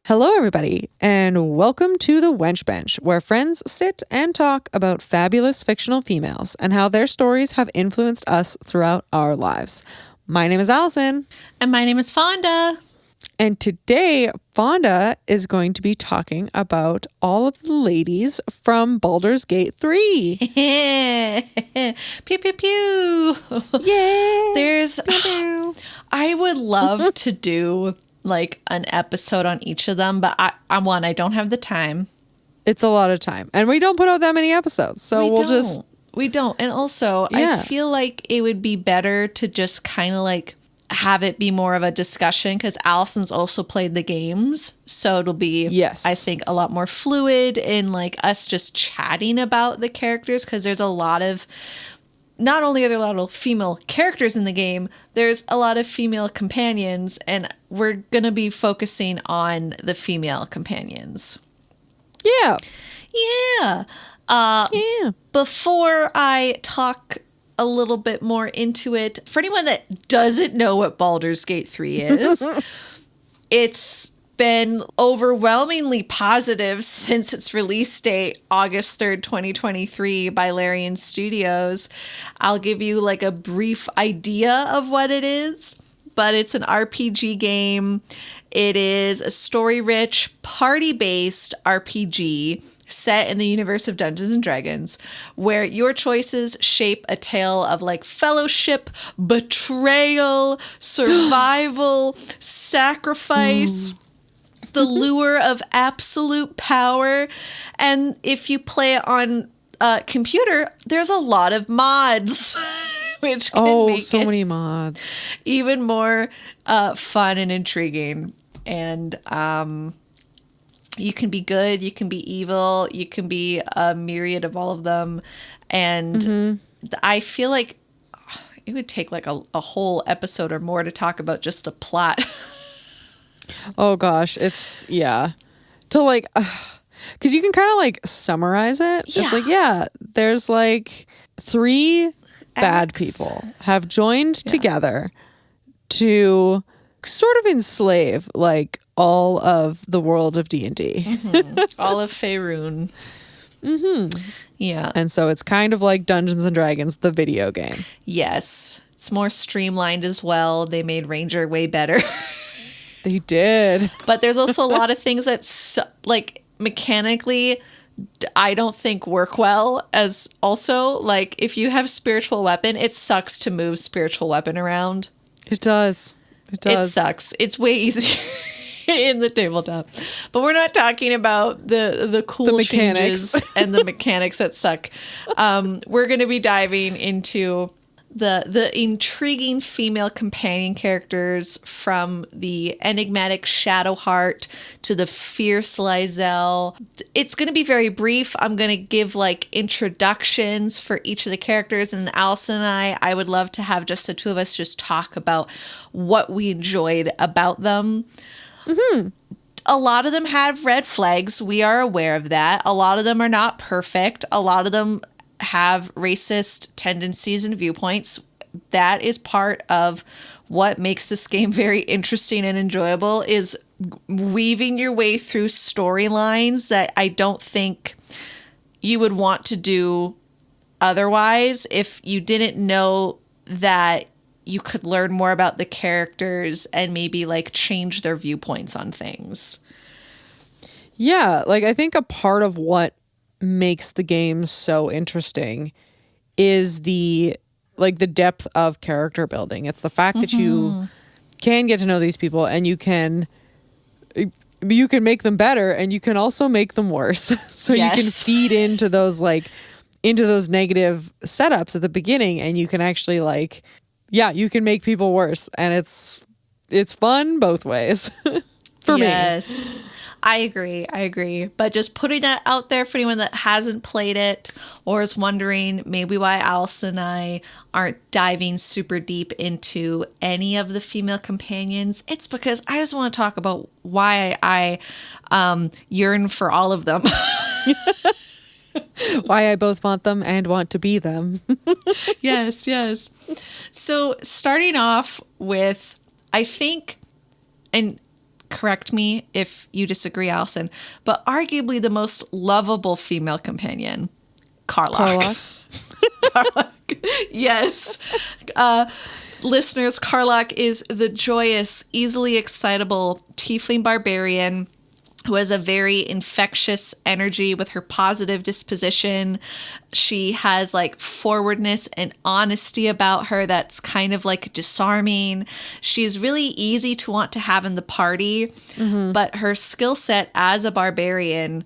Hello, everybody, and welcome to the Wench Bench, where friends sit and talk about fabulous fictional females and how their stories have influenced us throughout our lives. My name is Alison. And my name is Fonda. And today, Fonda is going to be talking about all of the ladies from Baldur's Gate 3. Pew, pew, pew. Yay! There's... I would love to do like an episode on each of them, but I don't have the time. It's a lot of time. And we don't put out that many episodes, so We don't. And also, I feel like it would be better to just kind of like have it be more of a discussion because Alison's also played the games. So it'll be, I think, a lot more fluid in like us just chatting about the characters because there's a lot of, not only are there a lot of female characters in the game, there's a lot of female companions, and we're going to be focusing on the female companions. Yeah. Before I talk a little bit more into it, for anyone that doesn't know what Baldur's Gate 3 is, it's been overwhelmingly positive since its release date, August 3rd, 2023 by Larian Studios. I'll give you like a brief idea of what it is, but it's an RPG game. It is a story-rich, party-based RPG set in the universe of Dungeons and Dragons, where your choices shape a tale of like fellowship, betrayal, survival, sacrifice, the lure of absolute power. And if you play it on a computer, there's a lot of mods, which can make so many mods, even more fun and intriguing. And you can be good, you can be evil, you can be a myriad of all of them. And I feel like it would take like a whole episode or more to talk about just a plot. Oh gosh, it's to like because you can kind of like summarize it. It's like there's like 3 bad people have joined together to sort of enslave like all of the world of D&D. All of Faerun. Yeah. And so it's kind of like Dungeons and Dragons, the video game. Yes. It's more streamlined as well. They made Ranger way better. They did. But there's also a lot of things that like mechanically I don't think work well, as also like if you have spiritual weapon, it sucks to move spiritual weapon around. It does. It sucks. It's way easier in the tabletop. But we're not talking about the cool changes and the mechanics that suck. We're going to be diving into the intriguing female companion characters, from the enigmatic Shadowheart to the fierce Lizelle. It's going to be very brief. I'm going to give like introductions for each of the characters, and Alison and I would love to have just the two of us just talk about what we enjoyed about them. A lot of them have red flags. We are aware of that. A lot of them are not perfect. A lot of them have racist tendencies and viewpoints. That is part of what makes this game very interesting and enjoyable, is weaving your way through storylines that I don't think you would want to do otherwise if you didn't know that you could learn more about the characters and maybe like change their viewpoints on things. Yeah, like I think a part of what makes the game so interesting is the depth of character building. It's the fact that you can get to know these people, and you can make them better, and you can also make them worse. So you can feed into those negative setups at the beginning, and you can actually you can make people worse, and it's fun both ways. For me. Yes. I agree. But just putting that out there for anyone that hasn't played it or is wondering maybe why Alison and I aren't diving super deep into any of the female companions, it's because I just want to talk about why I yearn for all of them. Why I both want them and want to be them. Yes. So starting off with, I think, and correct me if you disagree, Alison, but arguably the most lovable female companion, Karlach. Karlach. Yes. Listeners, Karlach is the joyous, easily excitable tiefling barbarian who has a very infectious energy with her positive disposition. She has like forwardness and honesty about her that's kind of like disarming. She's really easy to want to have in the party, but her skill set as a barbarian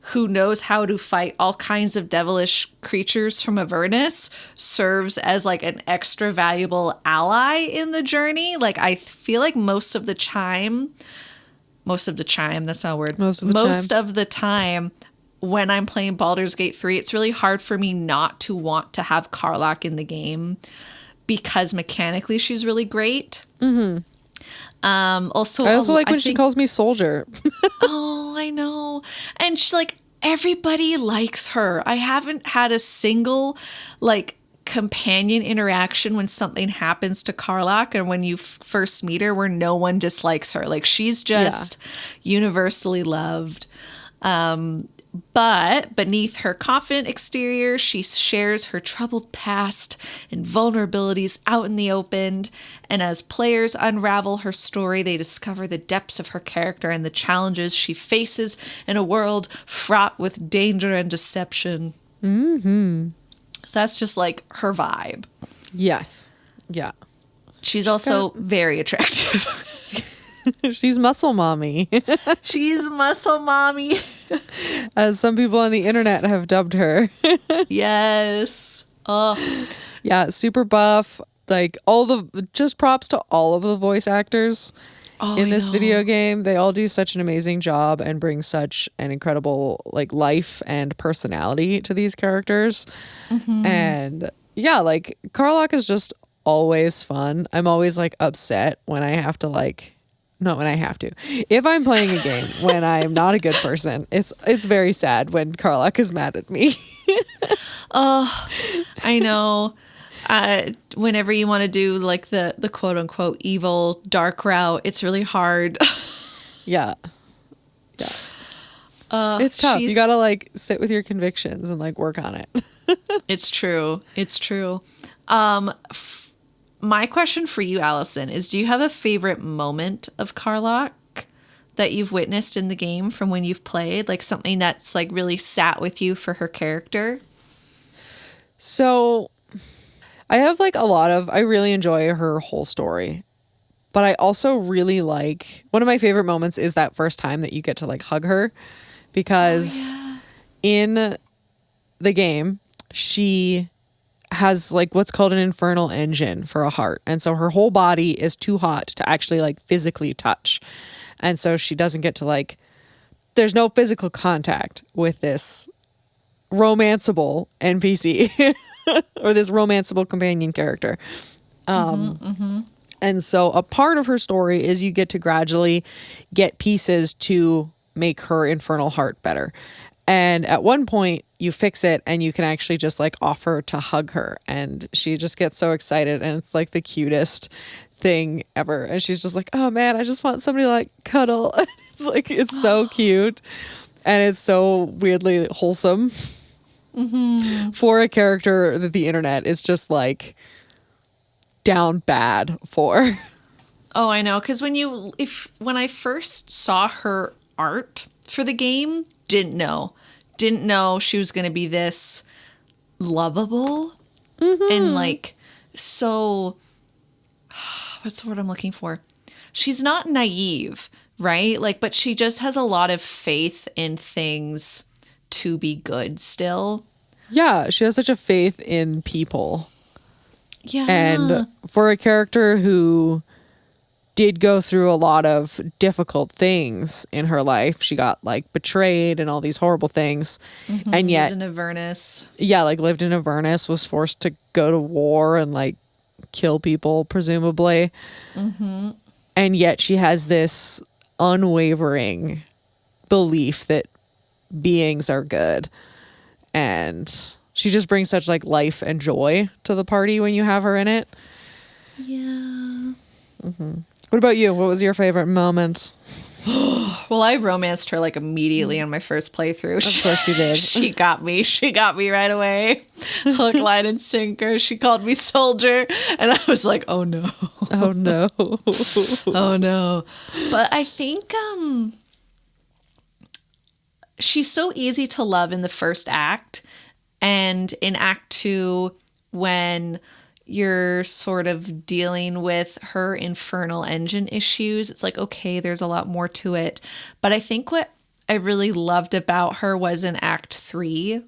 who knows how to fight all kinds of devilish creatures from Avernus serves as like an extra valuable ally in the journey. Like I feel like most of the time, that's not a word. Most of the time when I'm playing Baldur's Gate 3, it's really hard for me not to want to have Karlach in the game because mechanically she's really great. I also like when she calls me soldier. Oh, I know. And she like everybody likes her. I haven't had a single like companion interaction when something happens to Karlach and when you first meet her where no one dislikes her. Like she's just universally loved. But beneath her confident exterior, she shares her troubled past and vulnerabilities out in the open. And as players unravel her story, they discover the depths of her character and the challenges she faces in a world fraught with danger and deception. So that's just like her vibe. Yes. Yeah. She's also very attractive. She's muscle mommy. She's muscle mommy. As some people on the internet have dubbed her. Yes. Oh. Yeah, super buff. Like just props to all of the voice actors in this video game. They all do such an amazing job and bring such an incredible like life and personality to these characters. And yeah, like Karlach is just always fun. I'm always like upset when I have to if I'm playing a game when I am not a good person, it's very sad when Karlach is mad at me. Oh, I know. Whenever you want to do like the quote unquote evil dark route, it's really hard. Yeah. It's tough. You gotta like sit with your convictions and like work on it. It's true. My question for you, Alison, is do you have a favorite moment of Karlach that you've witnessed in the game from when you've played? Like something that's like really sat with you for her character? So I have like I really enjoy her whole story. But I also really like, one of my favorite moments is that first time that you get to like hug her. Because in the game, she has like what's called an infernal engine for a heart. And so her whole body is too hot to actually like physically touch. And so she doesn't get to like, there's no physical contact with this romanceable NPC or this romanceable companion character. And so a part of her story is you get to gradually get pieces to make her infernal heart better. And at one point you fix it and you can actually just like offer to hug her and she just gets so excited and it's like the cutest thing ever. And she's just like, oh man, I just want somebody to like cuddle. It's like, it's so cute and it's so weirdly wholesome for a character that the internet is just like down bad for. Oh, I know. Because when I first saw her art for the game, didn't know she was going to be this lovable and like so what's the word I'm looking for? She's not naive, right? Like, but she just has a lot of faith in things to be good still. Yeah, she has such a faith in people. Yeah. And for a character who did go through a lot of difficult things in her life, she got like betrayed and all these horrible things. And yet lived in Avernus. Yeah, like lived in Avernus, was forced to go to war and like kill people, presumably. And yet she has this unwavering belief that beings are good. And she just brings such like life and joy to the party when you have her in it. Yeah. What about you? What was your favorite moment? Well, I romanced her like immediately on my first playthrough. Of course you did. She got me. She got me right away. Hook, line, and sinker. She called me soldier. And I was like, oh no. Oh no. Oh no. But I think she's so easy to love in the first act. And in act 2, when you're sort of dealing with her infernal engine issues, it's like, okay, there's a lot more to it. But I think what I really loved about her was in act 3.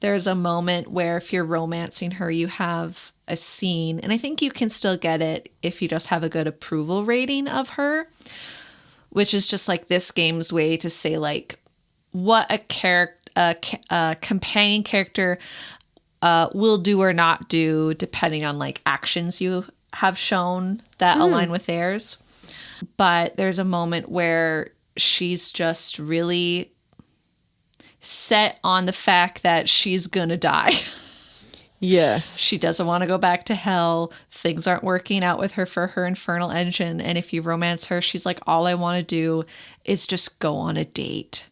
There's a moment where if you're romancing her, you have a scene, and I think you can still get it if you just have a good approval rating of her, which is just like this game's way to say like what a companion character will do or not do depending on like actions you have shown that align with theirs. But there's a moment where she's just really set on the fact that she's gonna die. Yes. She doesn't want to go back to hell. Things aren't working out with her for her infernal engine. And if you romance her, she's like, all I want to do is just go on a date.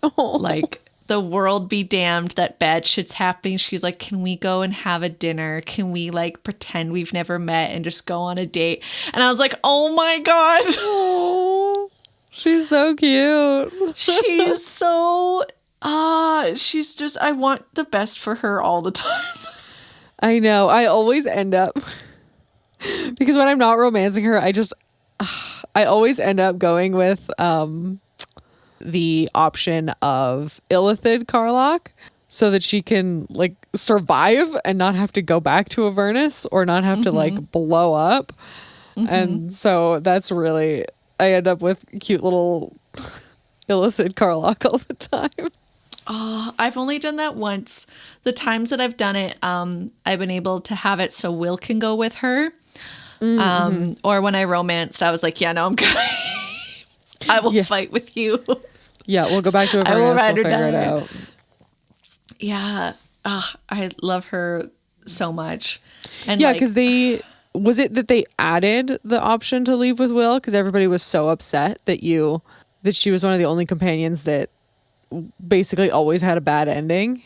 Oh. Like, the world be damned that bad shit's happening. She's like, can we go and have a dinner? Can we like pretend we've never met and just go on a date? And I was like, oh my God. Oh, she's so cute. She's so, she's just, I want the best for her all the time. I know. I always end up, because when I'm not romancing her, I always end up going with, the option of Illithid Karlach so that she can like survive and not have to go back to Avernus or not have to like blow up. And so that's really, I end up with cute little Illithid Karlach all the time. Oh, I've only done that once. The times that I've done it, I've been able to have it so Will can go with her. Or when I romanced, I was like, yeah, no, I'm good. I will fight with you. Yeah, we'll go back to Avernus. We'll figure it out. Yeah. I love her so much. And yeah, because was it that they added the option to leave with Will? Because everybody was so upset that she was one of the only companions that basically always had a bad ending.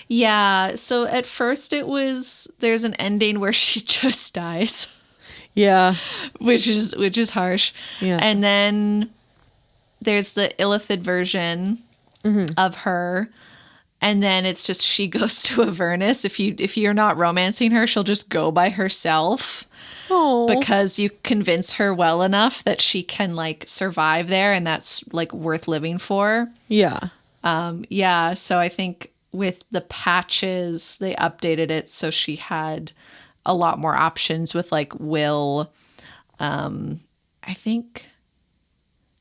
Yeah. So at first there's an ending where she just dies. Yeah. Which is harsh. Yeah. And then there's the Illithid version of her. And then it's just she goes to Avernus. If you're not romancing her, she'll just go by herself. Oh. Because you convince her well enough that she can like survive there, and that's like worth living for. Yeah. Yeah. So I think with the patches, they updated it so she had a lot more options with like Will. I think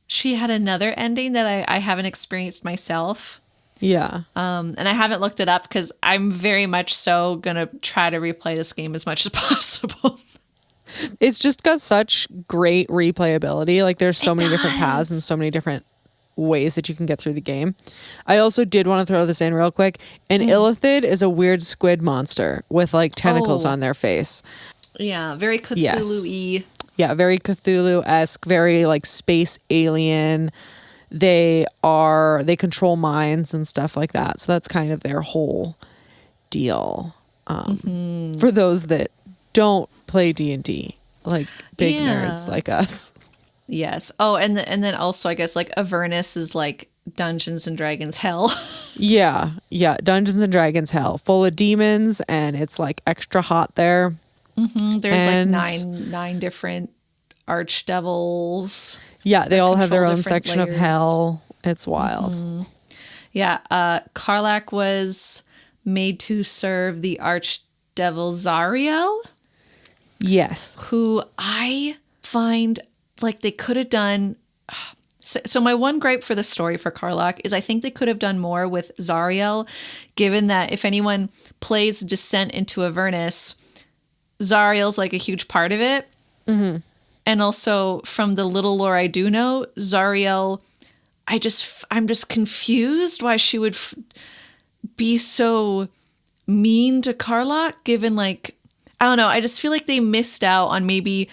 she had another ending that I haven't experienced myself. Yeah. And I haven't looked it up because I'm very much so going to try to replay this game as much as possible. It's just got such great replayability. Like there's so many different paths and so many different ways that you can get through the game. I also did want to throw this in real quick. An Illithid is a weird squid monster with like tentacles on their face. Yeah, very Cthulhu-y. Yeah, very Cthulhu-esque, very like space alien. They control minds and stuff like that. So that's kind of their whole deal. For those that don't play D&D, like big nerds like us. Yes. Oh, and then also I guess like Avernus is like Dungeons and Dragons hell. Yeah. Dungeons and Dragons hell, full of demons, and it's like extra hot there. There's like nine different archdevils. Yeah, they all have their own different section layers. of hell. It's wild. Yeah. Karlach was made to serve the archdevil Zariel. Yes. Who I find like they could have done. So my one gripe for the story for Karlach is I think they could have done more with Zariel, given that if anyone plays Descent into Avernus, Zariel's like a huge part of it. And also from the little lore I do know, Zariel, I'm just confused why she would be so mean to Karlach, given like, I don't know, I just feel like they missed out on maybe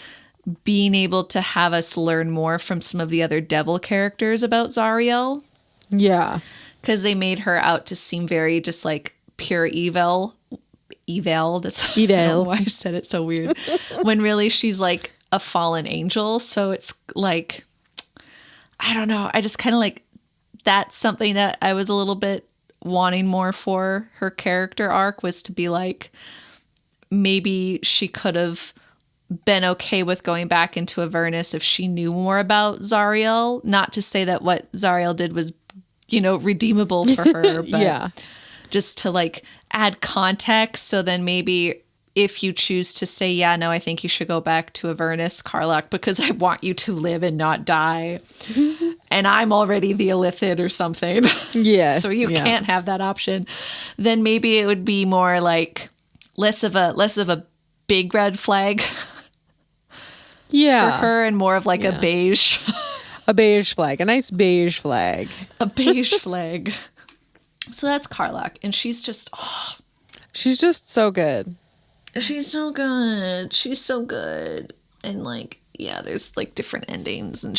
being able to have us learn more from some of the other devil characters about Zariel. Yeah. Because they made her out to seem very just like pure evil. Evil. I don't know why I said it so weird. When really she's like a fallen angel. So it's like, I don't know. I just kind of like, that's something that I was a little bit wanting more for her character arc, was to be like, maybe she could have been okay with going back into Avernus if she knew more about Zariel. Not to say that what Zariel did was, redeemable for her, but just to like add context. So then maybe if you choose to say, yeah, no, I think you should go back to Avernus, Karlach, because I want you to live and not die. And I'm already the Illithid or something. Yes. So you can't have that option. Then maybe it would be more like less of a big red flag. For her, and more of like a beige. A beige flag. A nice beige flag. A beige flag. So that's Karlach. And she's just, she's just so good. She's so good. She's so good. And like, there's like different endings, and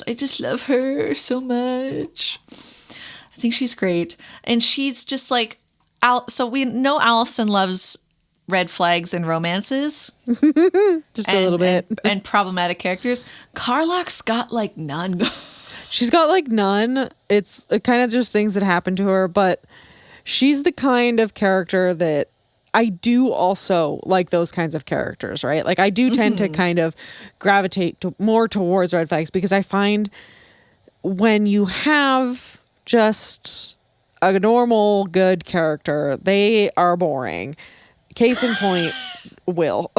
I just love her so much. I think she's great. And she's just like, so we know Alison loves red flags and romances. Just a little bit. And problematic characters. Karlach's got like none. She's got like none. It's kind of just things that happen to her, but she's the kind of character that I do also like, those kinds of characters, right? Like I do tend to kind of gravitate more towards red flags, because I find when you have just a normal good character, they are boring. Case in point, Will.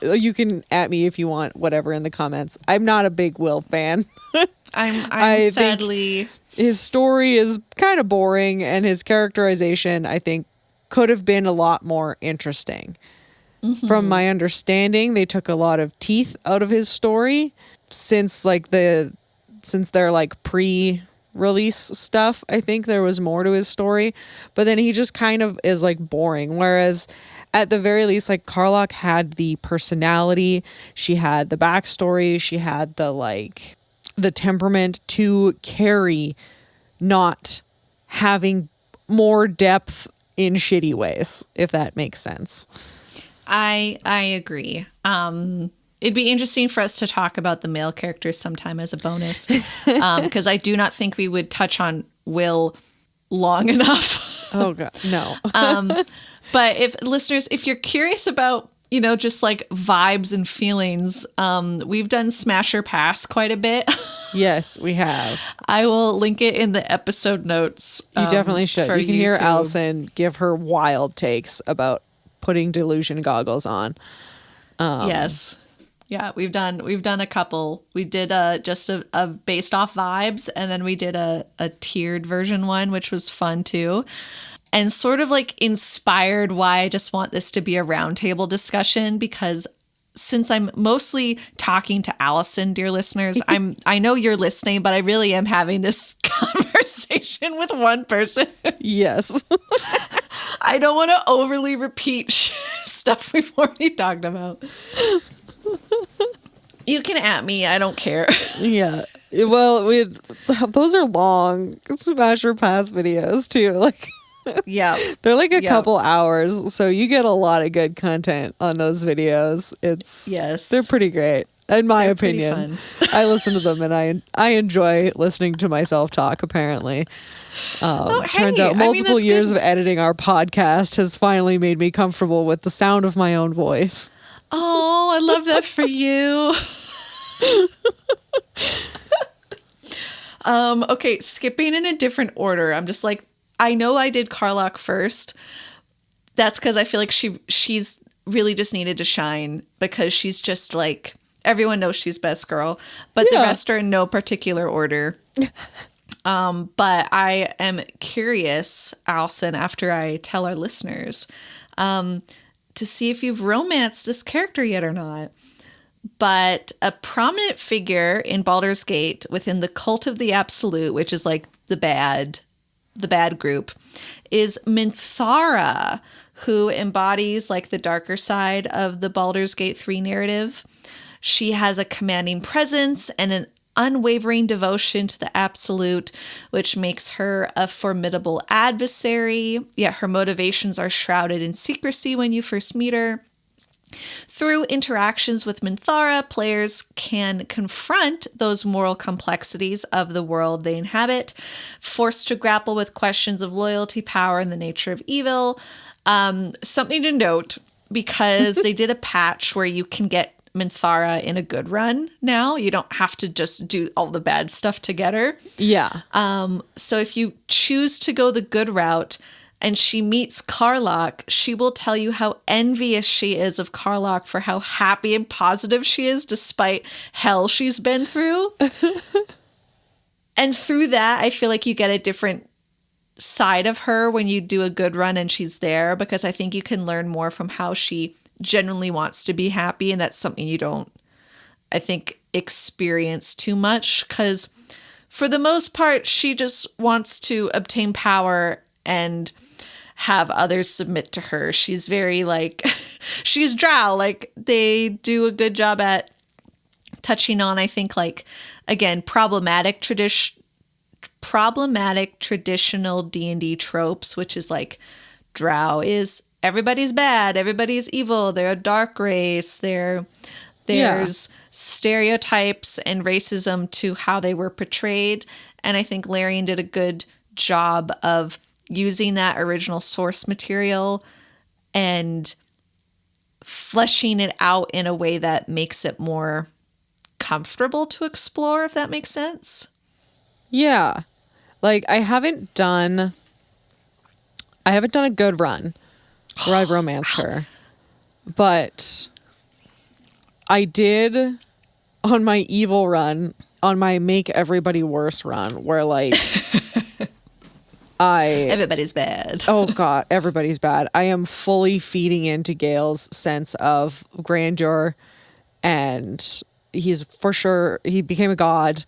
You can at me if you want, whatever, in the comments. I'm not a big Will fan. I'm sadly, his story is kind of boring, and his characterization, I think, could have been a lot more interesting. From my understanding, they took a lot of teeth out of his story since their like pre-release stuff. I think there was more to his story, but then he just kind of is like boring. Whereas at the very least, like Karlach had the personality, she had the backstory, she had the temperament to carry not having more depth in shitty ways, if that makes sense. I agree. It'd be interesting for us to talk about the male characters sometime as a bonus, because I do not think we would touch on Will long enough. Oh god, no. But if you're curious about, just like vibes and feelings, we've done Smash or Pass quite a bit. Yes, we have. I will link it in the episode notes. You definitely should. You can hear YouTube. Alison give her wild takes about putting delusion goggles on. Yes. Yeah, we've done a couple. We did just a based off vibes, and then we did a tiered version one, which was fun too. And sort of like inspired why I just want this to be a roundtable discussion, because since I'm mostly talking to Alison, dear listeners, I know you're listening, but I really am having this conversation with one person. Yes. I don't want to overly repeat stuff we've already talked about. You can at me. I don't care. Yeah. Well, those are long Smash or Pass videos too. Like, yeah, they're like a couple hours, so you get a lot of good content on those videos. They're pretty great, in my opinion. I listen to them, and I enjoy listening to myself talk. Apparently, turns out multiple years of editing our podcast has finally made me comfortable with the sound of my own voice. Oh, I love that for you. Okay, skipping in a different order. I'm just like, I know I did Karlach first. That's because I feel like she's really just needed to shine, because she's just like, everyone knows she's best girl, but the rest are in no particular order. But I am curious, Alison, after I tell our listeners, to see if you've romanced this character yet or not. But a prominent figure in Baldur's Gate within the Cult of the Absolute, which is like the bad group, is Minthara, who embodies like the darker side of the Baldur's Gate 3 narrative. She has a commanding presence and an unwavering devotion to the absolute, which makes her a formidable adversary, yet her motivations are shrouded in secrecy when you first meet her. Through interactions with Minthara, players can confront those moral complexities of the world they inhabit, forced to grapple with questions of loyalty, power, and the nature of evil. Something to note, because they did a patch where you can get Minthara in a good run now. You don't have to just do all the bad stuff to get her. Yeah. So if you choose to go the good route, and she meets Karlach, she will tell you how envious she is of Karlach for how happy and positive she is despite hell she's been through. And through that, I feel like you get a different side of her when you do a good run and she's there, because I think you can learn more from how she genuinely wants to be happy, and that's something you don't, I think, experience too much, because for the most part, she just wants to obtain power and have others submit to her. She's very like, she's drow. Like, they do a good job at touching on, I think, like, again, problematic traditional D&D tropes, which is like, drow is everybody's bad, everybody's evil, they're a dark race, there's stereotypes and racism to how they were portrayed. And I think Larian did a good job of using that original source material and fleshing it out in a way that makes it more comfortable to explore, if that makes sense. Yeah. Like, I haven't done a good run where I've romanced her, but I did on my evil run, on my make everybody worse run, where like everybody's bad. Oh God, everybody's bad. I am fully feeding into Gale's sense of grandeur, and he's for sure, he became a god,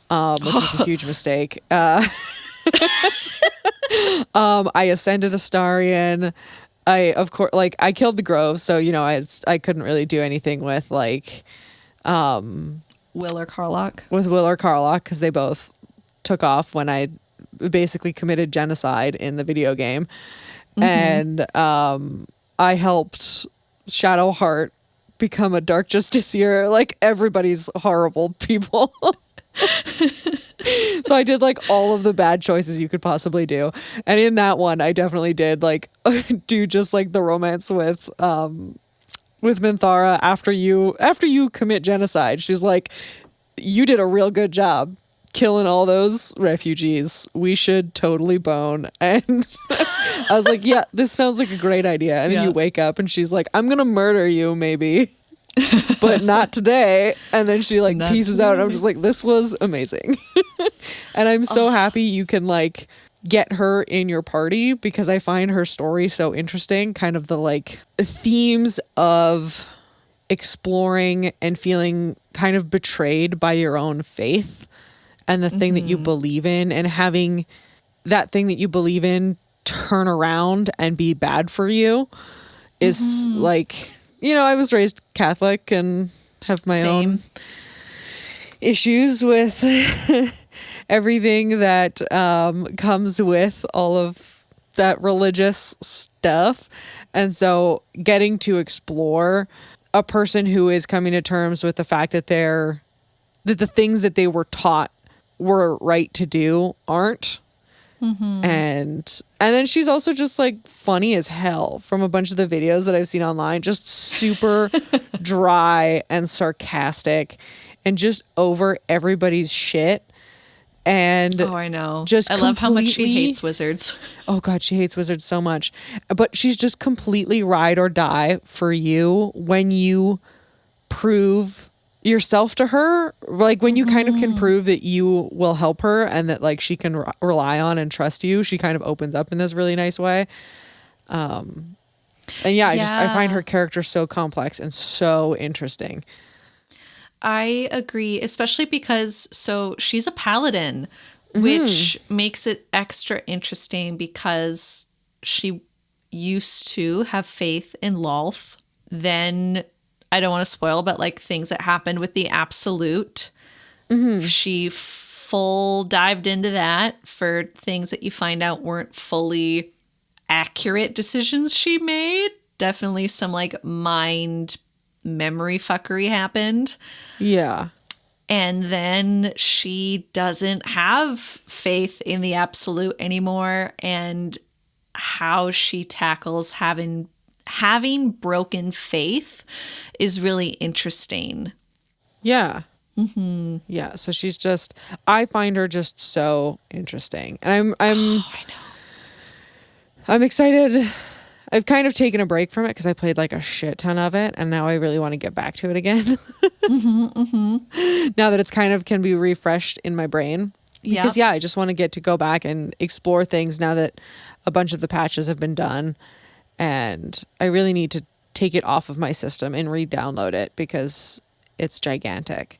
which was a huge mistake. I ascended Astarion. Of course, like, I killed the Grove, so, you know, I couldn't really do anything with like Will or Karlach, because they both took off when I basically committed genocide in the video game. And I helped Shadowheart become a Dark Justiciar. Like, everybody's horrible people. So I did like all of the bad choices you could possibly do, and in that one I definitely did like do just like the romance with Minthara after you commit genocide. She's like, you did a real good job killing all those refugees. We should totally bone. And I was like, yeah, this sounds like a great idea. And then you wake up and she's like, I'm gonna murder you maybe, but not today. And then she like pieces out, and I'm just like, this was amazing. And I'm so happy you can like get her in your party, because I find her story so interesting, kind of the like themes of exploring and feeling kind of betrayed by your own faith and the thing that you believe in, and having that thing that you believe in turn around and be bad for you is like, you know, I was raised Catholic and have my own issues with everything that comes with all of that religious stuff. And so getting to explore a person who is coming to terms with the fact that the things that they were taught were right to do aren't. And then she's also just like funny as hell from a bunch of the videos that I've seen online, just super dry and sarcastic and just over everybody's shit. And I know. I love how much she hates wizards. Oh God, she hates wizards so much. But she's just completely ride or die for you when you prove yourself to her. Like, when you kind of can prove that you will help her and that like she can rely on and trust you, she kind of opens up in this really nice way. And I find her character so complex and so interesting. I agree, especially because she's a paladin, which makes it extra interesting because she used to have faith in Lolth. Then I don't want to spoil, but like things that happened with the Absolute. She full dived into that for things that you find out weren't fully accurate decisions she made. Definitely some like mind memory fuckery happened. Yeah. And then she doesn't have faith in the Absolute anymore, and how she tackles having broken faith is really interesting. Yeah. Yeah. So she's just, I find her just so interesting. And I know. I'm excited. I've kind of taken a break from it because I played like a shit ton of it, and now I really want to get back to it again. Now that it's kind of can be refreshed in my brain. Because I just want to go back and explore things now that a bunch of the patches have been done, and I really need to take it off of my system and re-download it because it's gigantic.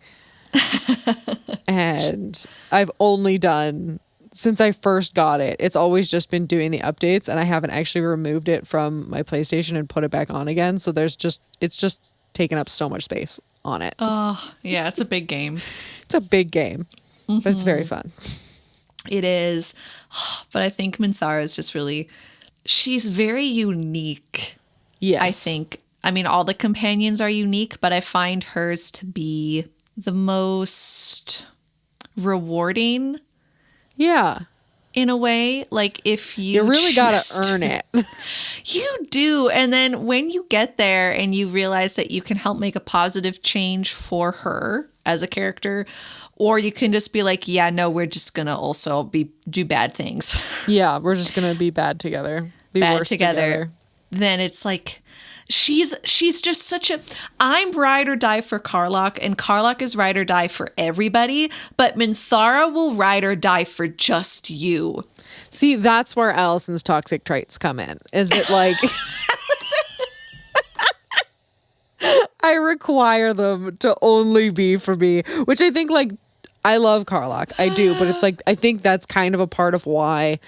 And I've only done, since I first got it, it's always just been doing the updates, and I haven't actually removed it from my PlayStation and put it back on again. So it's just taken up so much space on it. Oh, yeah, it's a big game. It's a big game, but it's very fun. It is. But I think Minthara is just really, she's very unique. Yes. I think. I mean, all the companions are unique, but I find hers to be the most rewarding. Yeah. In a way, like if you really got to earn it. You do. And then when you get there and you realize that you can help make a positive change for her as a character, or you can just be like, yeah, no, we're just going to also do bad things. Yeah, we're just going to be bad together. Be bad worse together. Then it's like, she's just such a, I'm ride or die for Karlach, and Karlach is ride or die for everybody, but Minthara will ride or die for just you. See, that's where Alison's toxic traits come in. Is it like I require them to only be for me, which I think, like, I love Karlach. I do, but it's like, I think that's kind of a part of why,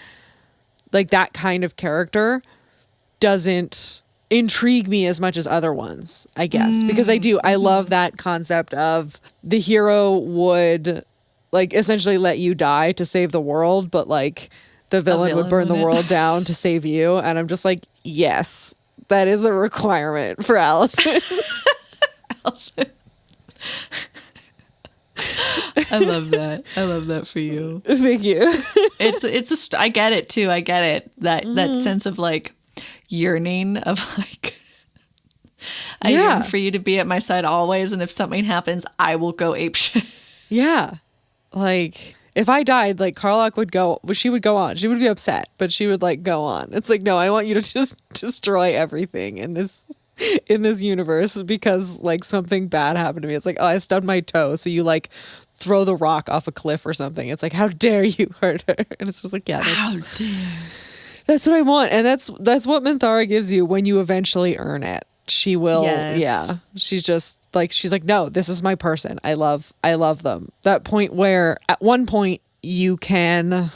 like, that kind of character doesn't intrigue me as much as other ones, I guess, because I love that concept of the hero would like essentially let you die to save the world, but like the villain would burn the world down to save you. And I'm just like, yes, that is a requirement for Alison. I love that. I love that for you. Thank you. I get it too. I get it. That sense of like yearning of like, I yearn for you to be at my side always, and if something happens, I will go apeshit. Yeah. Like, if I died, like, Karlach would go, she would go on. She would be upset, but she would, like, go on. It's like, no, I want you to just destroy everything in this universe because, like, something bad happened to me. It's like, oh, I stubbed my toe, so you, like, throw the rock off a cliff or something. It's like, how dare you hurt her? And it's just like, yeah, how dare. That's what I want. And that's what Minthara gives you when you eventually earn it. She will, yeah. She's just like, she's like, no, this is my person. I love them. That point where at one point you can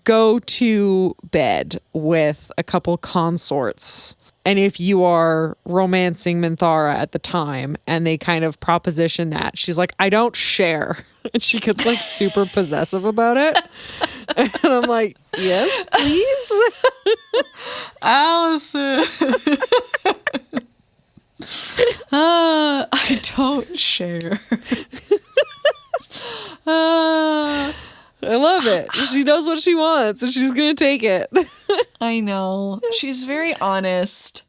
go to bed with a couple consorts. And if you are romancing Minthara at the time and they kind of proposition that, she's like, I don't share. And she gets like super possessive about it. And I'm like, yes, please. Alison. I don't share. I love it. She knows what she wants and she's going to take it. I know. She's very honest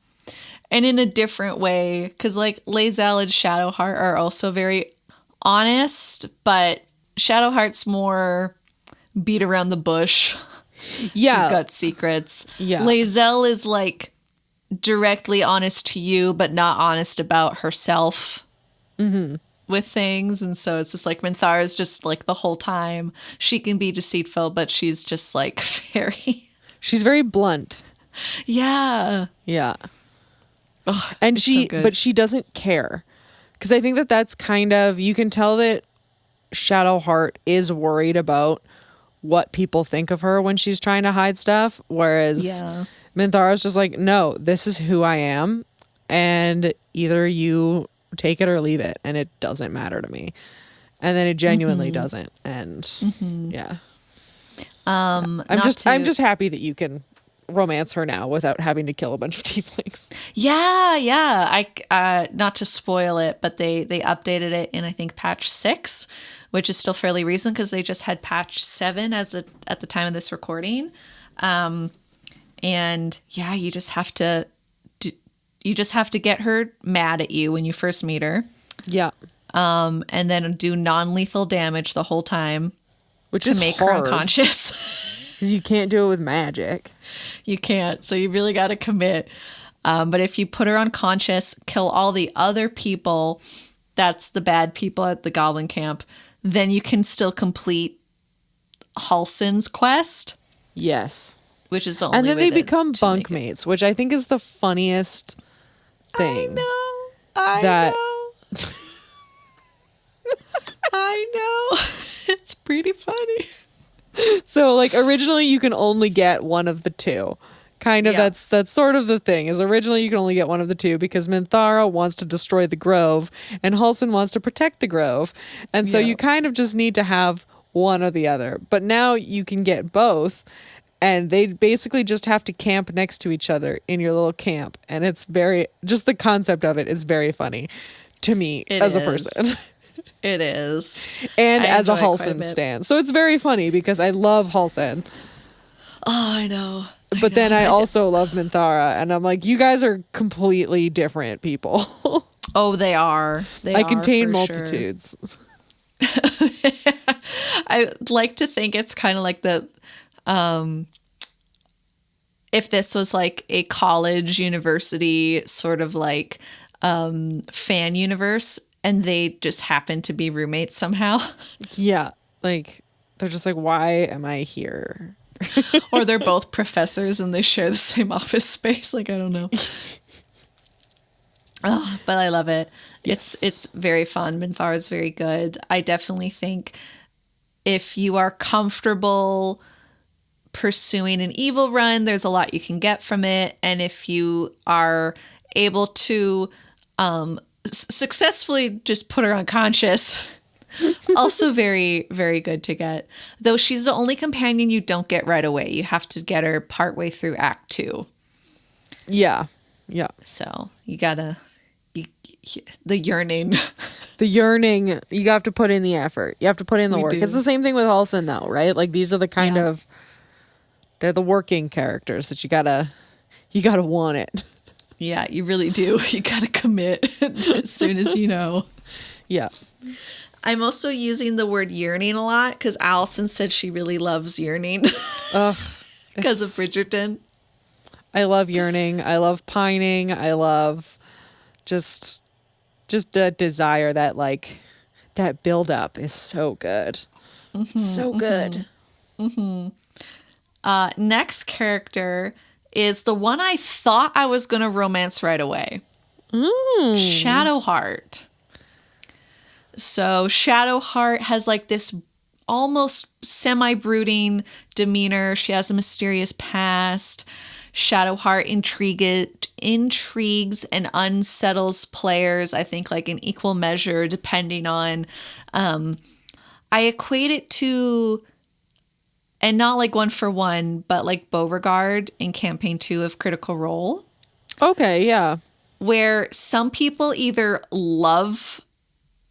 and in a different way. Because like Lae'zel and Shadowheart are also very honest, but Shadowheart's more beat around the bush. Yeah. She's got secrets. Yeah. Lae'zel is like directly honest to you, but not honest about herself with things. And so it's just like Minthara's just like the whole time she can be deceitful, but she's just like she's very blunt. Yeah. Yeah. Oh, and but she doesn't care. Because I think that's kind of, you can tell that Shadowheart is worried about what people think of her when she's trying to hide stuff. Whereas Minthara's just like, no, this is who I am. And either you take it or leave it, and it doesn't matter to me. And then it genuinely doesn't. And yeah. I'm just happy that you can romance her now without having to kill a bunch of tieflings. Yeah. I not to spoil it, but they updated it in I think patch 6, which is still fairly recent because they just had patch 7 at the time of this recording. And yeah, you just have to get her mad at you when you first meet her. Yeah. And then do non-lethal damage the whole time, which is make hard. her unconscious. Because you can't do it with magic. You can't. So you really got to commit. But if you put her unconscious, kill all the other people, that's the bad people at the Goblin Camp, then you can still complete Halsin's quest. Yes. Which is the only and then way they become bunkmates, which I think is the funniest thing. I know. I know. It's pretty funny. So, like, originally you can only get one of the two. Kind of, Yeah. that's sort of the thing, is originally you can only get one of the two because Minthara wants to destroy the Grove and Halsin wants to protect the Grove. And so you kind of just need to have one or the other. But now you can get both, and they basically just have to camp next to each other in your little camp. And it's just the concept of it is very funny to me as a person. It is. And I as a enjoy it quite Halsin bit. stan. So it's very funny because I love Halsin. Oh, I know. But then I also love Minthara. And I'm like, you guys are completely different people. Oh, they are. I contain for multitudes. Sure. I like to think it's kind of like if this was like a college university sort of like fan universe and they just happen to be roommates somehow. Yeah. Like, they're just like, why am I here? Or they're both professors and they share the same office space. Like, I don't know. Oh, but I love it. Yes. It's very fun. Minthara is very good. I definitely think if you are comfortable pursuing an evil run, there's a lot you can get from it. And if you are able to successfully just put her unconscious, also very, very good to get. Though she's the only companion you don't get right away. You have to get her partway through Act 2. Yeah. Yeah. So you gotta... The yearning. The yearning, you have to put in the effort. You have to put in the work. do. It's the same thing with Halsin, though, right? Like, these are the kind of... They're the working characters that you gotta want it. Yeah, you really do. You gotta commit as soon as you know. Yeah. I'm also using the word yearning a lot because Alison said she really loves yearning because of Bridgerton. I love yearning. I love pining. I love just that desire, that like that build up is so good. So good. Next character is the one I thought I was going to romance right away. Shadowheart. So Shadowheart has like this almost semi-brooding demeanor. She has a mysterious past. Shadowheart intrigues and unsettles players, I think, like in equal measure, depending on... I equate it to... And not like one for one, but like Beauregard in Campaign 2 of Critical Role. Okay, yeah. Where some people either love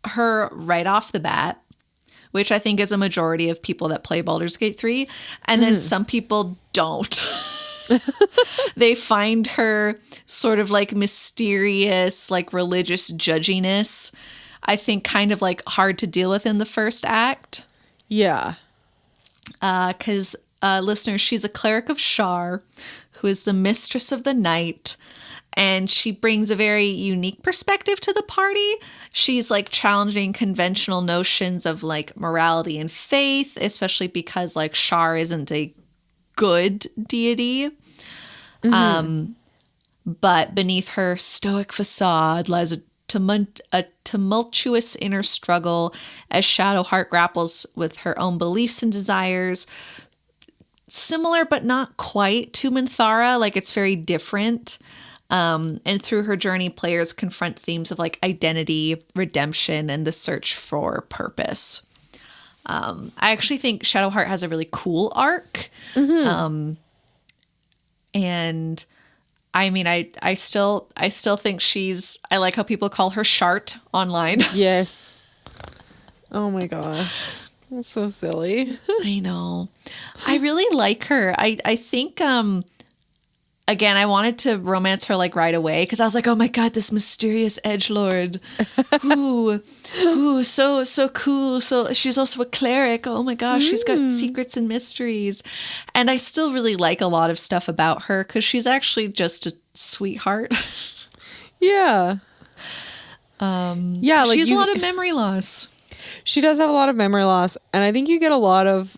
her right off the bat, which I think is a majority of people that play Baldur's Gate 3, and then some people don't. They find her sort of like mysterious, like religious judginess, I think kind of like hard to deal with in the first act. Yeah. Because, listeners, she's a cleric of Shar, who is the mistress of the night, and she brings a very unique perspective to the party. She's like challenging conventional notions of like morality and faith, especially because like Shar isn't a good deity. But beneath her stoic facade lies a tumultuous inner struggle as Shadowheart grapples with her own beliefs and desires. Similar but not quite to Minthara, like it's very different. And through her journey, players confront themes of like identity, redemption, and the search for purpose. I actually think Shadowheart has a really cool arc. And I mean, I still think I like how people call her Shart online. Yes. Oh my gosh. That's so silly. I know. I really like her. I think, again, I wanted to romance her like right away because I was like, oh my God, this mysterious edgelord. Ooh, so cool. So she's also a cleric. Oh my gosh, she's got secrets and mysteries. And I still really like a lot of stuff about her because she's actually just a sweetheart. Yeah. She has a lot of memory loss. She does have a lot of memory loss. And I think you get a lot of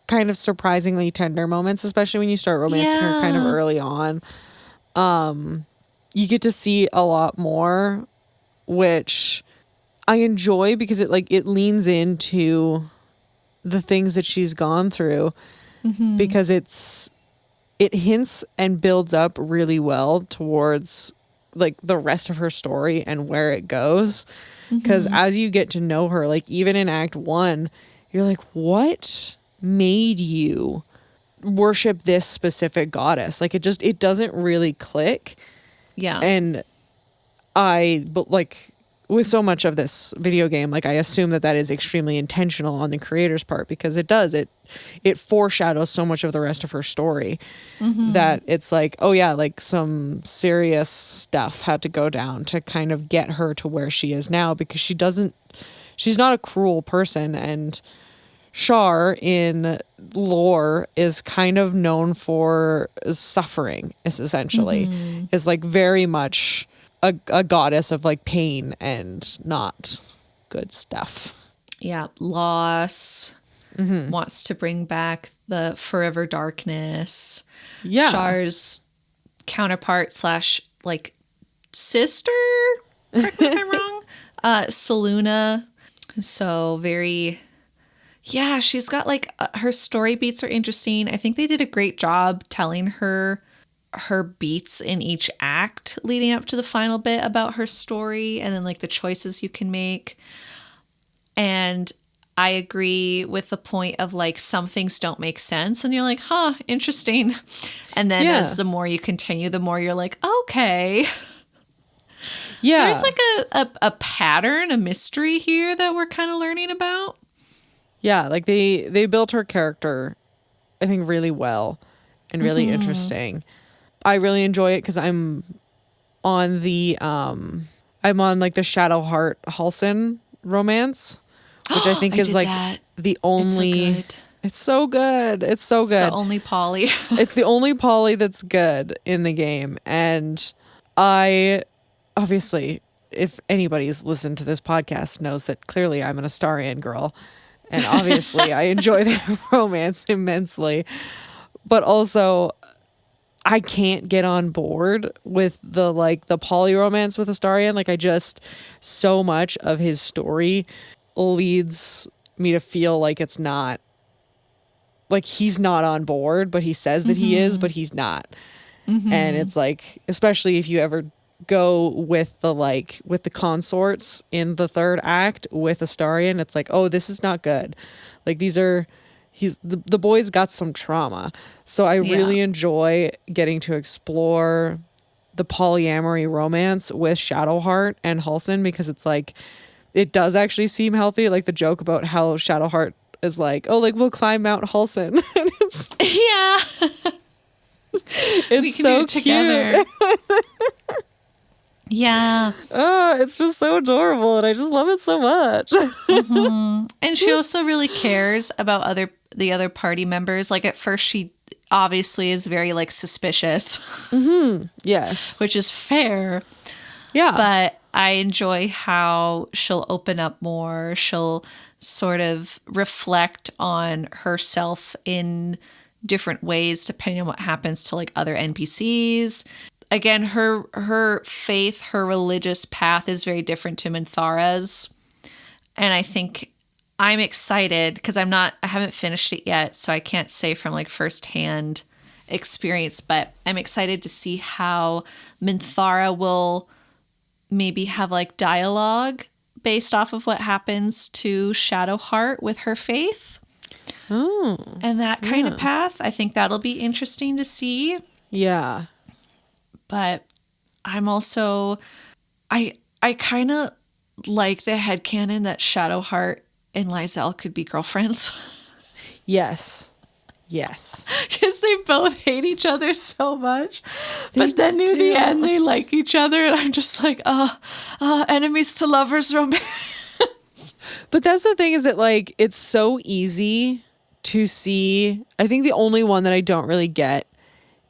kind of surprisingly tender moments, especially when you start romancing her kind of early on. You get to see a lot more, which I enjoy because it leans into the things that she's gone through, because it hints and builds up really well towards like the rest of her story and where it goes. Because as you get to know her, like even in Act 1, you're like, what made you worship this specific goddess? Like it doesn't really click. Yeah. And but like with so much of this video game, like I assume that is extremely intentional on the creator's part, because it foreshadows so much of the rest of her story that it's like, oh yeah, like some serious stuff had to go down to kind of get her to where she is now, because she's not a cruel person. And Shar in lore is kind of known for suffering, is essentially is like very much a goddess of like pain and not good stuff. Yeah. Loss. Wants to bring back the forever darkness. Yeah. Shar's counterpart / like sister, correct me if I'm wrong, Saluna. So very, yeah, she's got like her story beats are interesting. I think they did a great job telling her beats in each act leading up to the final bit about her story, and then like the choices you can make. And I agree with the point of like some things don't make sense and you're like, huh, interesting. And then as the more you continue, the more you're like, okay. Yeah. There's like a pattern, a mystery here that we're kind of learning about. Yeah, like they built her character, I think, really well and really interesting. I really enjoy it because I'm on like the Shadowheart Halsin romance, which I think is like the only. It's so good. It's so good. It's the only poly. It's the only poly that's good in the game, and I obviously, if anybody's listened to this podcast, knows that clearly I'm an Astarian girl, and obviously I enjoy that romance immensely, but also I can't get on board with the poly romance with Astarion. Like so much of his story leads me to feel like it's not, like he's not on board, but he says that he is, but he's not. And it's like, especially if you ever go with the consorts in the third act with Astarion, it's like, oh, this is not good. Like the boy's got some trauma. So I really enjoy getting to explore the polyamory romance with Shadowheart and Halsin, because it's like, it does actually seem healthy. Like the joke about how Shadowheart is like, oh, like we'll climb Mount Halsin. It's we can so do it together. Yeah. Oh, it's just so adorable, and I just love it so much. And she also really cares about the other party members. Like at first she obviously is very like suspicious. Yes. Which is fair. Yeah. But I enjoy how she'll open up more. She'll sort of reflect on herself in different ways depending on what happens to like other NPCs. Again, her faith, her religious path is very different to Minthara's. And I think I'm excited because I haven't finished it yet, so I can't say from like firsthand experience, but I'm excited to see how Minthara will maybe have like dialogue based off of what happens to Shadowheart with her faith. Oh, and that kind of path. I think that'll be interesting to see. Yeah. But I'm also, I kind of like the headcanon that Shadowheart and Lysel could be girlfriends. Yes. Yes. Because they both hate each other so much. But then near the end, they like each other. And I'm just like, enemies to lovers romance. But that's the thing, is that like, it's so easy to see. I think the only one that I don't really get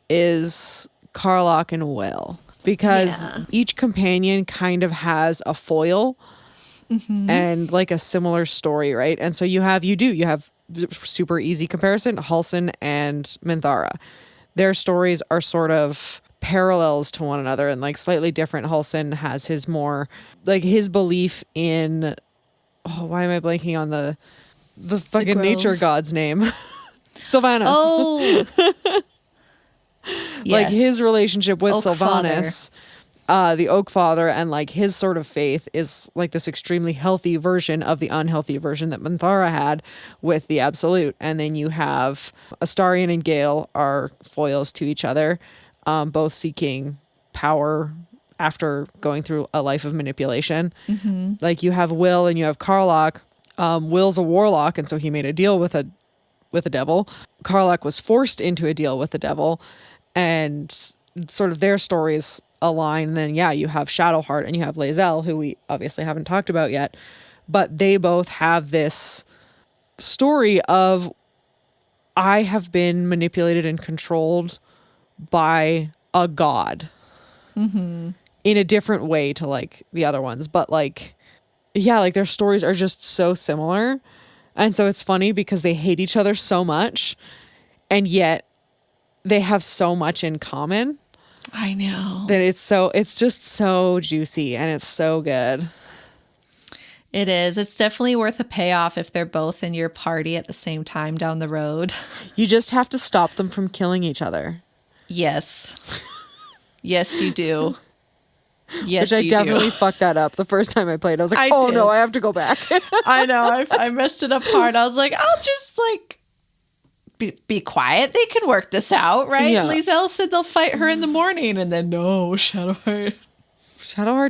is Karlach and Will. Because each companion kind of has a foil and like a similar story, right? And so you have super easy comparison, Halsin and Minthara. Their stories are sort of parallels to one another and like slightly different. Halsin has his more like his belief in, why am I blanking on the fucking nature god's name? Sylvanas. Oh. Like his relationship with Oak Sylvanas, the Oak Father, and like his sort of faith is like this extremely healthy version of the unhealthy version that Minthara had with the Absolute. And then you have Astarion and Gale are foils to each other, both seeking power after going through a life of manipulation. Like you have Will and you have Karlach. Will's a warlock, and so he made a deal with a devil. Karlach was forced into a deal with the devil, and sort of their stories align. And then you have Shadowheart and you have Lysel, who we obviously haven't talked about yet, but they both have this story of, I have been manipulated and controlled by a god in a different way to like the other ones, but like like their stories are just so similar. And so it's funny because they hate each other so much, and yet they have so much in common. I know. That it's just so juicy and it's so good. It is. It's definitely worth a payoff if they're both in your party at the same time down the road. You just have to stop them from killing each other. Yes. Yes, you do. Yes, Which I definitely fucked that up the first time I played. I was like, no, I have to go back. I know. I messed it up hard. I was like, I'll just like be quiet. They can work this out, right? Yeah. Lysel said they'll fight her in the morning, and then no, Shadowheart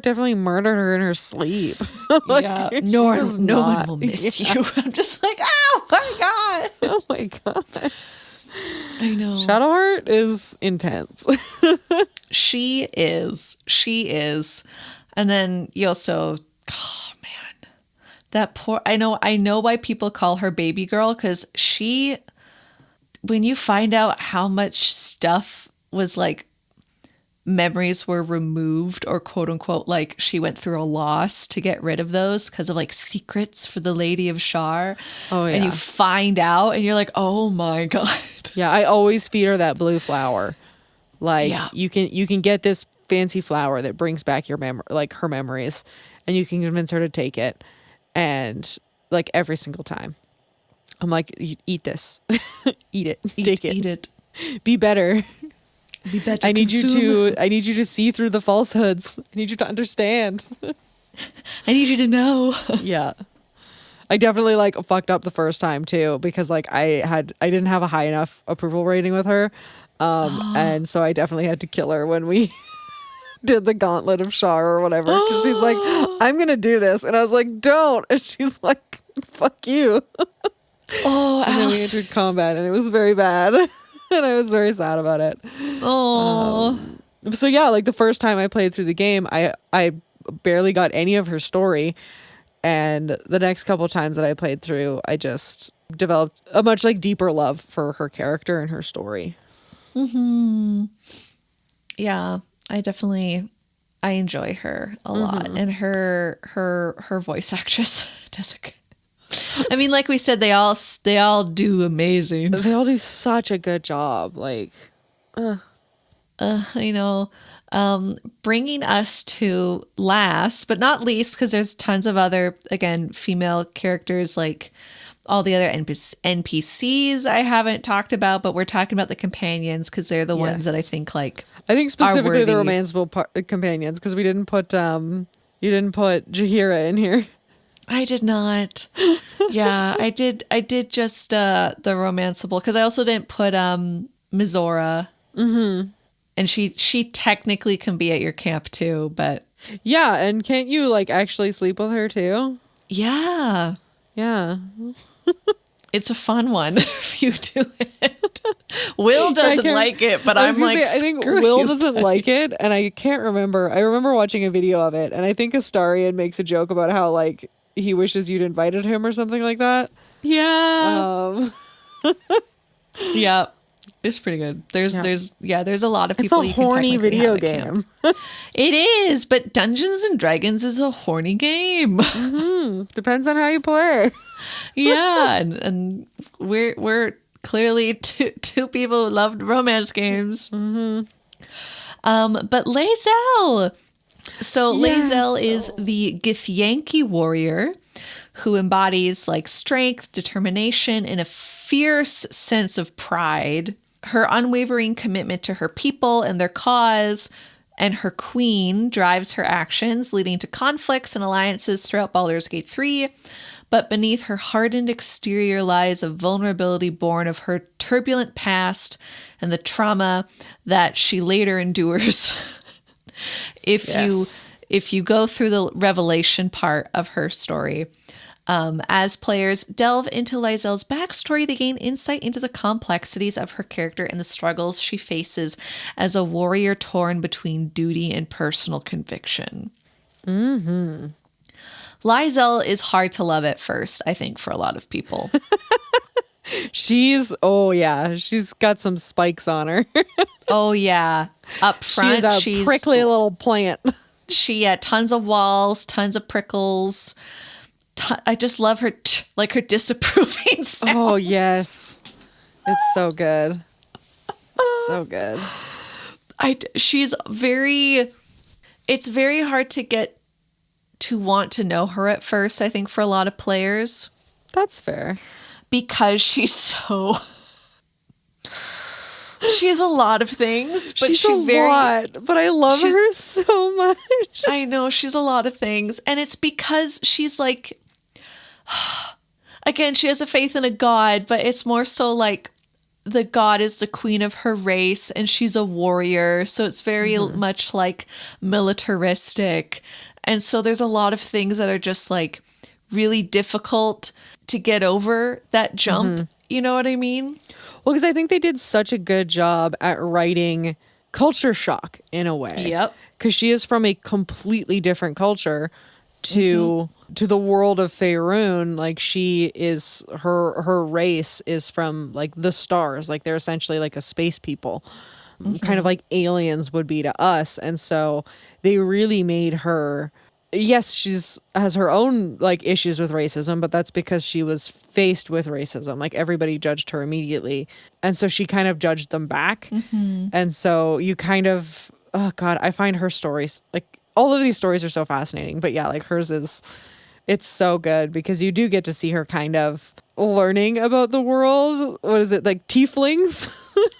definitely murdered her in her sleep. Like, no one will miss you. I'm just like, oh my god. Oh my god. I know. Shadowheart is intense. She is. And then you also, that poor, I know why people call her baby girl, because when you find out how much stuff was like, memories were removed, or quote unquote, like she went through a loss to get rid of those because of like secrets for the Lady of Shar. Oh yeah. And you find out and you're like, oh my god. Yeah, I always feed her that blue flower. Like you can get this fancy flower that brings back your her memories, and you can convince her to take it. And like every single time I'm like, eat this. Eat it. Take it. Eat it. Be better. Be better. I need you to see through the falsehoods. I need you to understand. I need you to know. Yeah. I definitely like fucked up the first time too, because like I didn't have a high enough approval rating with her. And so I definitely had to kill her when we did the Gauntlet of Shar or whatever. Cause she's like, I'm going to do this. And I was like, don't. And she's like, fuck you. Oh, and then we entered combat and it was very bad. And I was very sad about it. Oh. So yeah, like the first time I played through the game, I barely got any of her story. And the next couple times that I played through, I just developed a much like deeper love for her character and her story. Yeah, I enjoy her a lot, and her voice actress does a good. I mean, like we said, they all do amazing. They all do such a good job. Like, I know. Bringing us to last but not least, because there's tons of other, again, female characters like all the other NPCs I haven't talked about, but we're talking about the companions because they're the ones that I think specifically the romanceable companions, because we didn't put you didn't put Jaheira in here. I did not. Yeah, I did just the romanceable, because I also didn't put Mizora. Mm-hmm. And she technically can be at your camp too, but yeah, and can't you like actually sleep with her too? Yeah. It's a fun one if you do it. Will doesn't like it, but I'm like, I think Will doesn't like it, and I can't remember. I remember watching a video of it, and I think Astarion makes a joke about how like he wishes you'd invited him or something like that. Yeah. Yeah. It's pretty good. There's a lot of people. It's a horny video game. It is, but Dungeons and Dragons is a horny game. Mm-hmm. Depends on how you play. Yeah, and we're clearly two people who loved romance games. Mm-hmm. But Lae'zel. So Lae'zel is the Githyanki warrior who embodies like strength, determination, and a fierce sense of pride. Her unwavering commitment to her people and their cause and her queen drives her actions, leading to conflicts and alliances throughout Baldur's Gate 3. But beneath her hardened exterior lies a vulnerability born of her turbulent past and the trauma that she later endures. If you go through the revelation part of her story. As players delve into Lae'zel's backstory, they gain insight into the complexities of her character and the struggles she faces as a warrior torn between duty and personal conviction. Mm-hmm. Lae'zel is hard to love at first, I think, for a lot of people. She's got some spikes on her. Oh, yeah. Up front, she's a prickly little plant. She had tons of walls, tons of prickles. I just love her, like her disapproving sounds. Oh, yes. It's so good. It's so good. It's very hard to get to want to know her at first, I think, for a lot of players. That's fair. Because she's so... She has a lot of things, but she's a lot, but I love her so much. I know, she's a lot of things. And it's because she's like... Again, she has a faith in a god, but it's more so like the god is the queen of her race and she's a warrior. So it's very much like militaristic. And so there's a lot of things that are just like really difficult to get over that jump. Mm-hmm. You know what I mean? Well, because I think they did such a good job at writing culture shock in a way. Yep. Because she is from a completely different culture to the world of Faerun. Like she is, her race is from like the stars. Like they're essentially like a space people, kind of like aliens would be to us. And so they really made her, yes, has her own like issues with racism, but that's because she was faced with racism. Like everybody judged her immediately. And so she kind of judged them back. Mm-hmm. And so you kind of, oh God, I find her stories, like all of these stories are so fascinating, but yeah, like hers it's so good because you do get to see her kind of learning about the world. What is it? Like tieflings?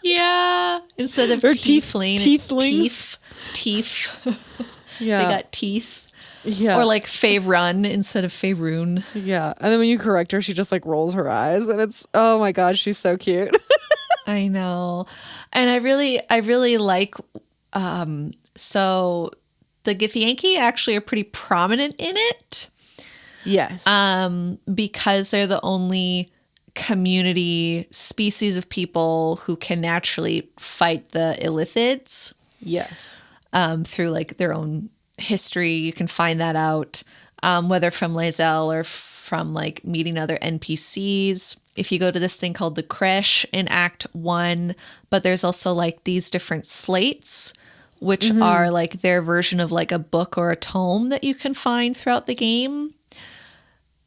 Yeah. Instead of tiefling, tieflings. Teeth. Yeah. They got teeth. Yeah. Or like Faerun instead of Faerun. Yeah. And then when you correct her, she just like rolls her eyes and it's, oh my God, she's so cute. I know. And I really like, so the Githyanki actually are pretty prominent in it. Yes. Because they're the only community species of people who can naturally fight the Illithids. Yes. Through like their own history. You can find that out, whether from Lae'zel or from like meeting other NPCs. If you go to this thing called the Creche in Act 1, but there's also like these different slates, which are like their version of like a book or a tome that you can find throughout the game.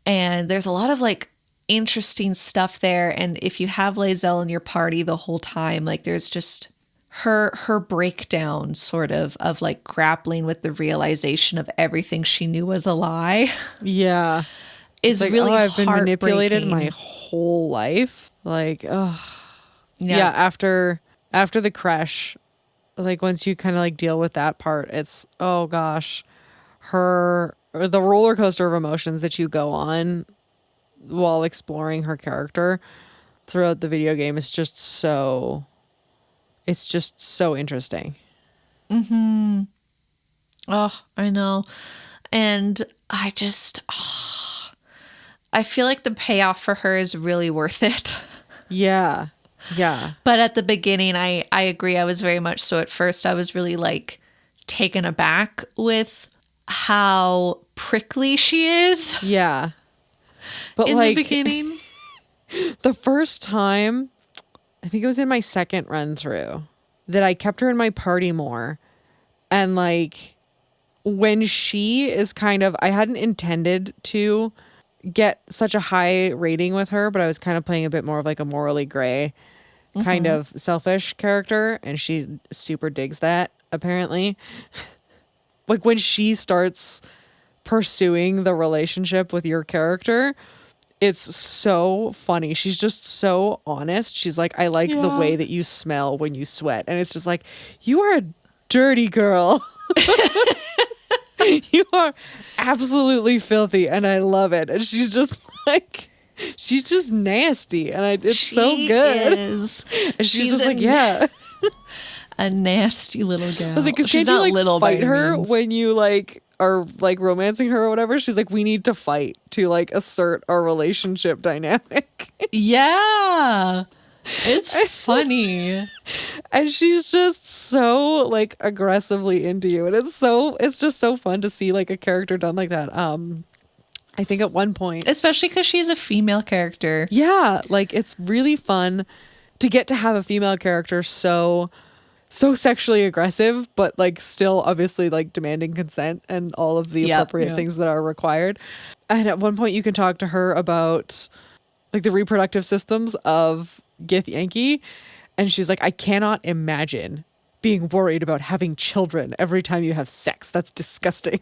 And there's a lot of like interesting stuff there. And if you have Lae'zel in your party the whole time, like there's just her breakdown sort of like grappling with the realization of everything she knew was a lie. Yeah. is like, really I've been manipulated heartbreaking. my whole life. Like, yeah, after the crash, like once you kind of like deal with that part, it's, oh gosh, the roller coaster of emotions that you go on while exploring her character throughout the video game is just so interesting. Oh, I know. And I feel like the payoff for her is really worth it. Yeah. But at the beginning, I agree. I was very much so at first. I was really like taken aback with how prickly she is. Yeah. But in like, the beginning. the first time, I think it was in my second run through, that I kept her in my party more. And like, when she is kind of, I hadn't intended to get such a high rating with her, but I was kind of playing a bit more of like a morally gray kind of selfish character, and she super digs that apparently. Like when she starts pursuing the relationship with your character, it's so funny. She's just so honest. She's like, I like the way that you smell when you sweat. And it's just like, you are a dirty girl. You are absolutely filthy, and I love it. And she's just like, she's just nasty, and it's so good. And she's just like, yeah, a nasty little girl. I was like, because can't you like fight her when you like are like romancing her or whatever? She's like, we need to fight to like assert our relationship dynamic. Yeah. It's funny. And she's just so like aggressively into you, and it's just so fun to see like a character done like that. I think at one point, especially because she's a female character. Yeah, like it's really fun to get to have a female character so sexually aggressive, but like still obviously like demanding consent and all of the appropriate things that are required. And at one point you can talk to her about like the reproductive systems of Githyanki, and she's like, I cannot imagine being worried about having children every time you have sex. That's disgusting.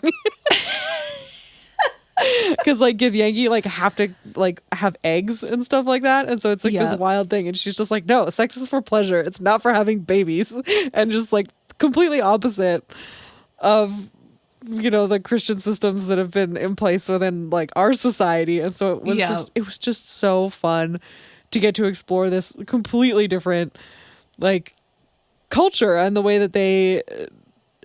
Because like Githyanki like have to like have eggs and stuff like that, and so it's like this wild thing, and she's just like, no, sex is for pleasure, it's not for having babies. And just like completely opposite of, you know, the Christian systems that have been in place within like our society. And so it was just so fun to get to explore this completely different like culture, and the way that they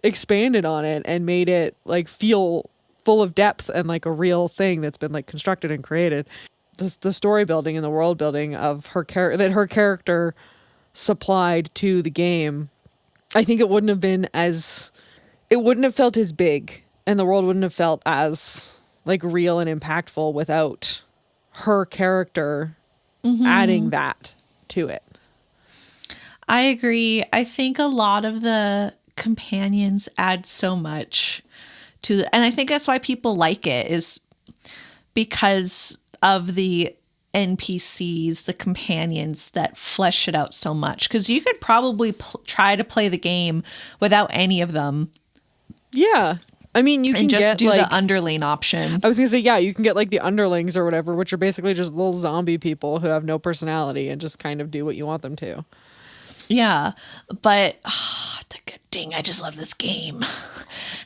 expanded on it and made it like feel full of depth and like a real thing that's been like constructed and created. The story building and the world building of her character supplied to the game, I think it wouldn't have felt as big, and the world wouldn't have felt as like real and impactful without her character adding that to it. I agree. I think a lot of the companions add so much to and I think that's why people like it, is because of the NPCs, the companions that flesh it out so much. Because you could probably try to play the game without any of them. Yeah. I mean, you can just do like, the underling option. I was going to say, yeah, you can get like the underlings or whatever, which are basically just little zombie people who have no personality and just kind of do what you want them to. Yeah. But dang, I just love this game.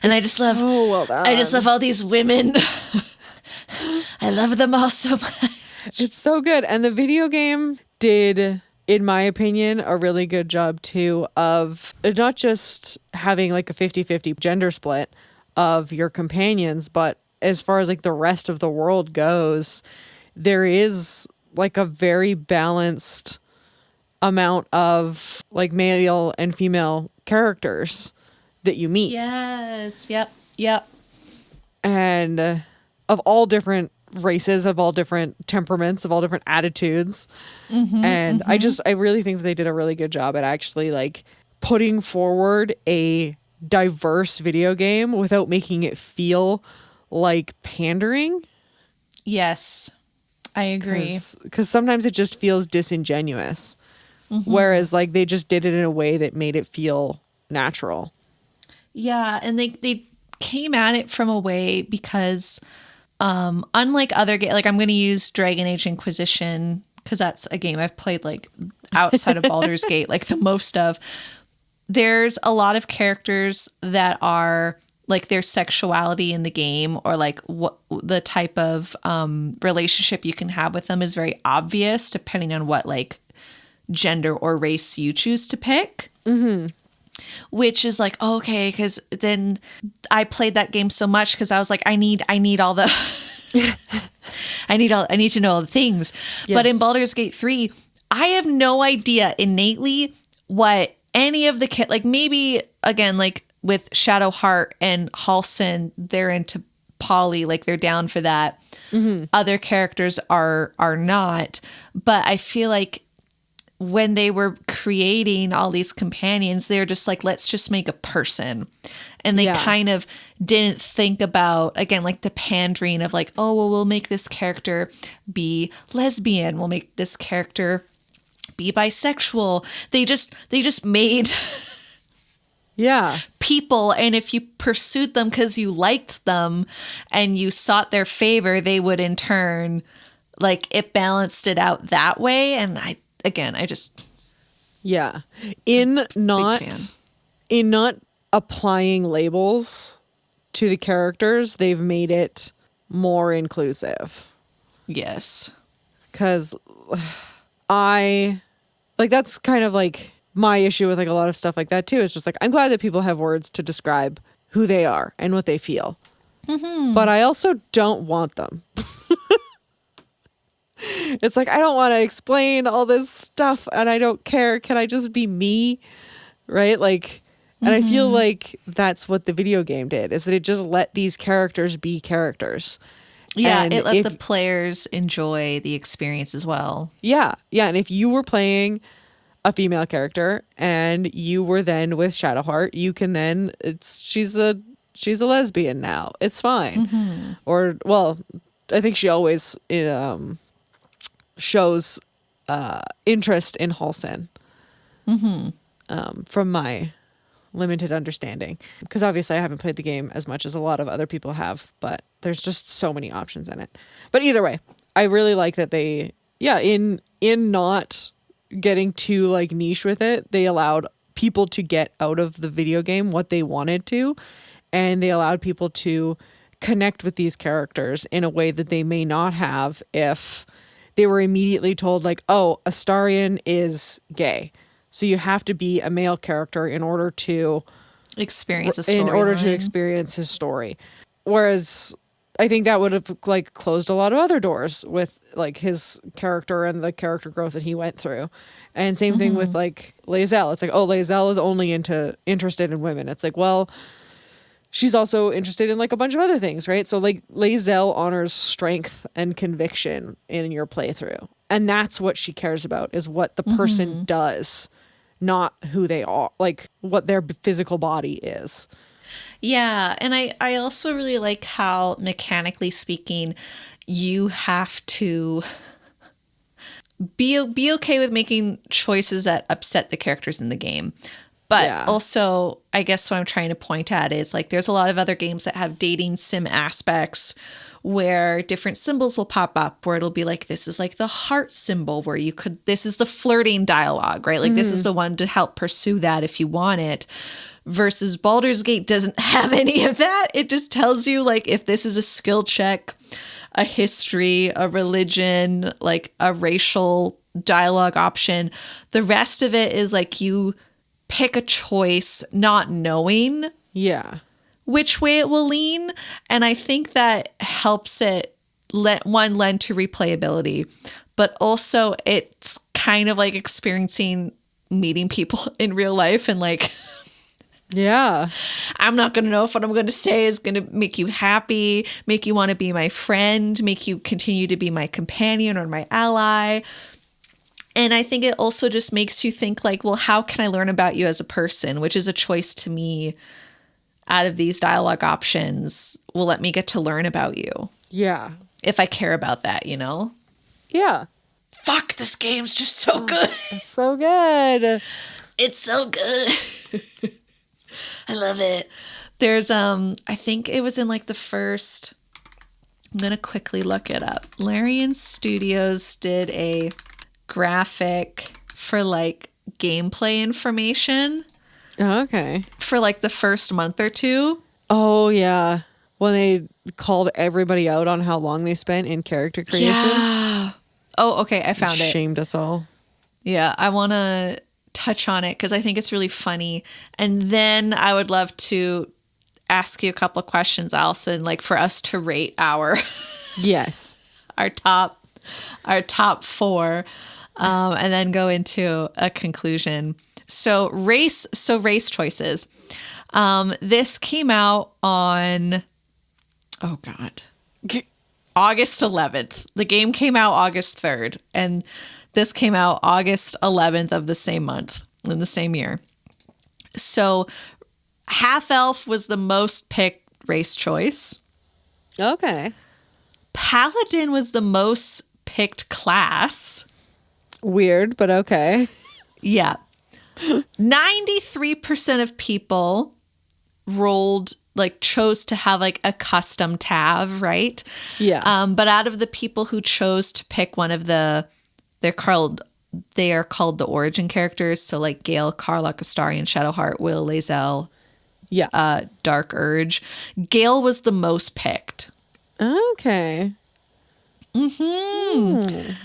And I just love all these women. I love them all so much. It's so good. And the video game did, in my opinion, a really good job too of not just having like a 50-50 gender split of your companions, but as far as like the rest of the world goes, there is like a very balanced amount of like male and female characters that you meet. Yes. Yep. And of all different races, of all different temperaments, of all different attitudes. And I really think that they did a really good job at actually like putting forward a diverse video game without making it feel like pandering. Yes, I agree. Because sometimes it just feels disingenuous. Whereas like they just did it in a way that made it feel natural. Yeah, and they came at it from a way because Unlike other games, like I'm going to use Dragon Age Inquisition because that's a game I've played like outside of Baldur's Gate, like the most of. There's a lot of characters that are like their sexuality in the game or like what the type of relationship you can have with them is very obvious depending on what like gender or race you choose to pick. Mm-hmm. Which is like, okay, because then I played that game so much because I was like, I need all the I need to know all the things. Yes. But in Baldur's Gate 3, I have no idea innately what any of the like maybe again like with Shadowheart and Halsin, they're into poly, like they're down for that. Mm-hmm. Other characters are not, but I feel like when they were creating all these companions, they're just like, let's just make a person. And they kind of didn't think about, again, like the pandering of like, oh, well, we'll make this character be lesbian. We'll make this character be bisexual. They just made people. And if you pursued them because you liked them and you sought their favor, they would in turn, like it balanced it out that way. And I just in not applying labels to the characters, they've made it more inclusive. Yes. Because that's kind of like my issue with like a lot of stuff like that too. It's just like, I'm glad that people have words to describe who they are and what they feel. Mm-hmm. But I also don't want them. It's like, I don't want to explain all this stuff and I don't care. Can I just be me? Right? Like, and I feel like that's what the video game did, is that it just let these characters be characters. Yeah, and it let the players enjoy the experience as well. Yeah. Yeah. And if you were playing a female character and you were then with Shadowheart, you can then, she's a lesbian now. It's fine. Mm-hmm. Or, well, I think she always shows interest in Halsin, from my limited understanding, because obviously I haven't played the game as much as a lot of other people have, but there's just so many options in it. But either way, I really like that they in not getting too like niche with it, they allowed people to get out of the video game what they wanted to, and they allowed people to connect with these characters in a way that they may not have if they were immediately told like, oh, Astarion is gay, so you have to be a male character in order to experience a story. In order to experience his story. Whereas I think that would have like closed a lot of other doors with like his character and the character growth that he went through. And same thing with like Lae'zel. It's like, oh, Lae'zel is only interested in women. It's like, well, she's also interested in like a bunch of other things, right? So like Lae'zel honors strength and conviction in your playthrough. And that's what she cares about, is what the person does, not who they are, like what their physical body is. Yeah. And I also really like how, mechanically speaking, you have to be okay with making choices that upset the characters in the game. But also, I guess what I'm trying to point at is like there's a lot of other games that have dating sim aspects where different symbols will pop up, where it'll be like, this is like the heart symbol, where this is the flirting dialogue, right? Like this is the one to help pursue that if you want it. Versus Baldur's Gate doesn't have any of that. It just tells you like if this is a skill check, a history, a religion, like a racial dialogue option. The rest of it is like you pick a choice not knowing which way it will lean. And I think that helps it lend to replayability, but also it's kind of like experiencing meeting people in real life and like, I'm not going to know if what I'm going to say is going to make you happy, make you want to be my friend, make you continue to be my companion or my ally. And I think it also just makes you think like, well, how can I learn about you as a person? Which is a choice to me out of these dialogue options will let me get to learn about you. Yeah. If I care about that, you know? Yeah. Fuck, this game's just so good. It's so good. It's so good. I love it. There's, I think it was in like the first I'm going to quickly look it up. Larian Studios did a graphic for like gameplay information. Okay. For like the first month or two. Oh, yeah. When they called everybody out on how long they spent in character creation. Yeah. Oh, okay. I found it. Shamed us all. Yeah. I want to touch on it because I think it's really funny. And then I would love to ask you a couple of questions, Alison, like for us to rate our yes, our top 4, and then go into a conclusion. So race choices. This came out on, oh God, August 11th. The game came out August 3rd, and this came out August 11th of the same month in the same year. So Half Elf was the most picked race choice. Okay. Paladin was the most picked class. Weird, but okay. Yeah. 93% of people chose to have like a custom tab, right? Yeah. But out of the people who chose to pick one of they are called the origin characters. So like Gale, Karlach, Astarion, Shadowheart, Will, Lae'zel, Dark Urge. Gale was the most picked. Okay. And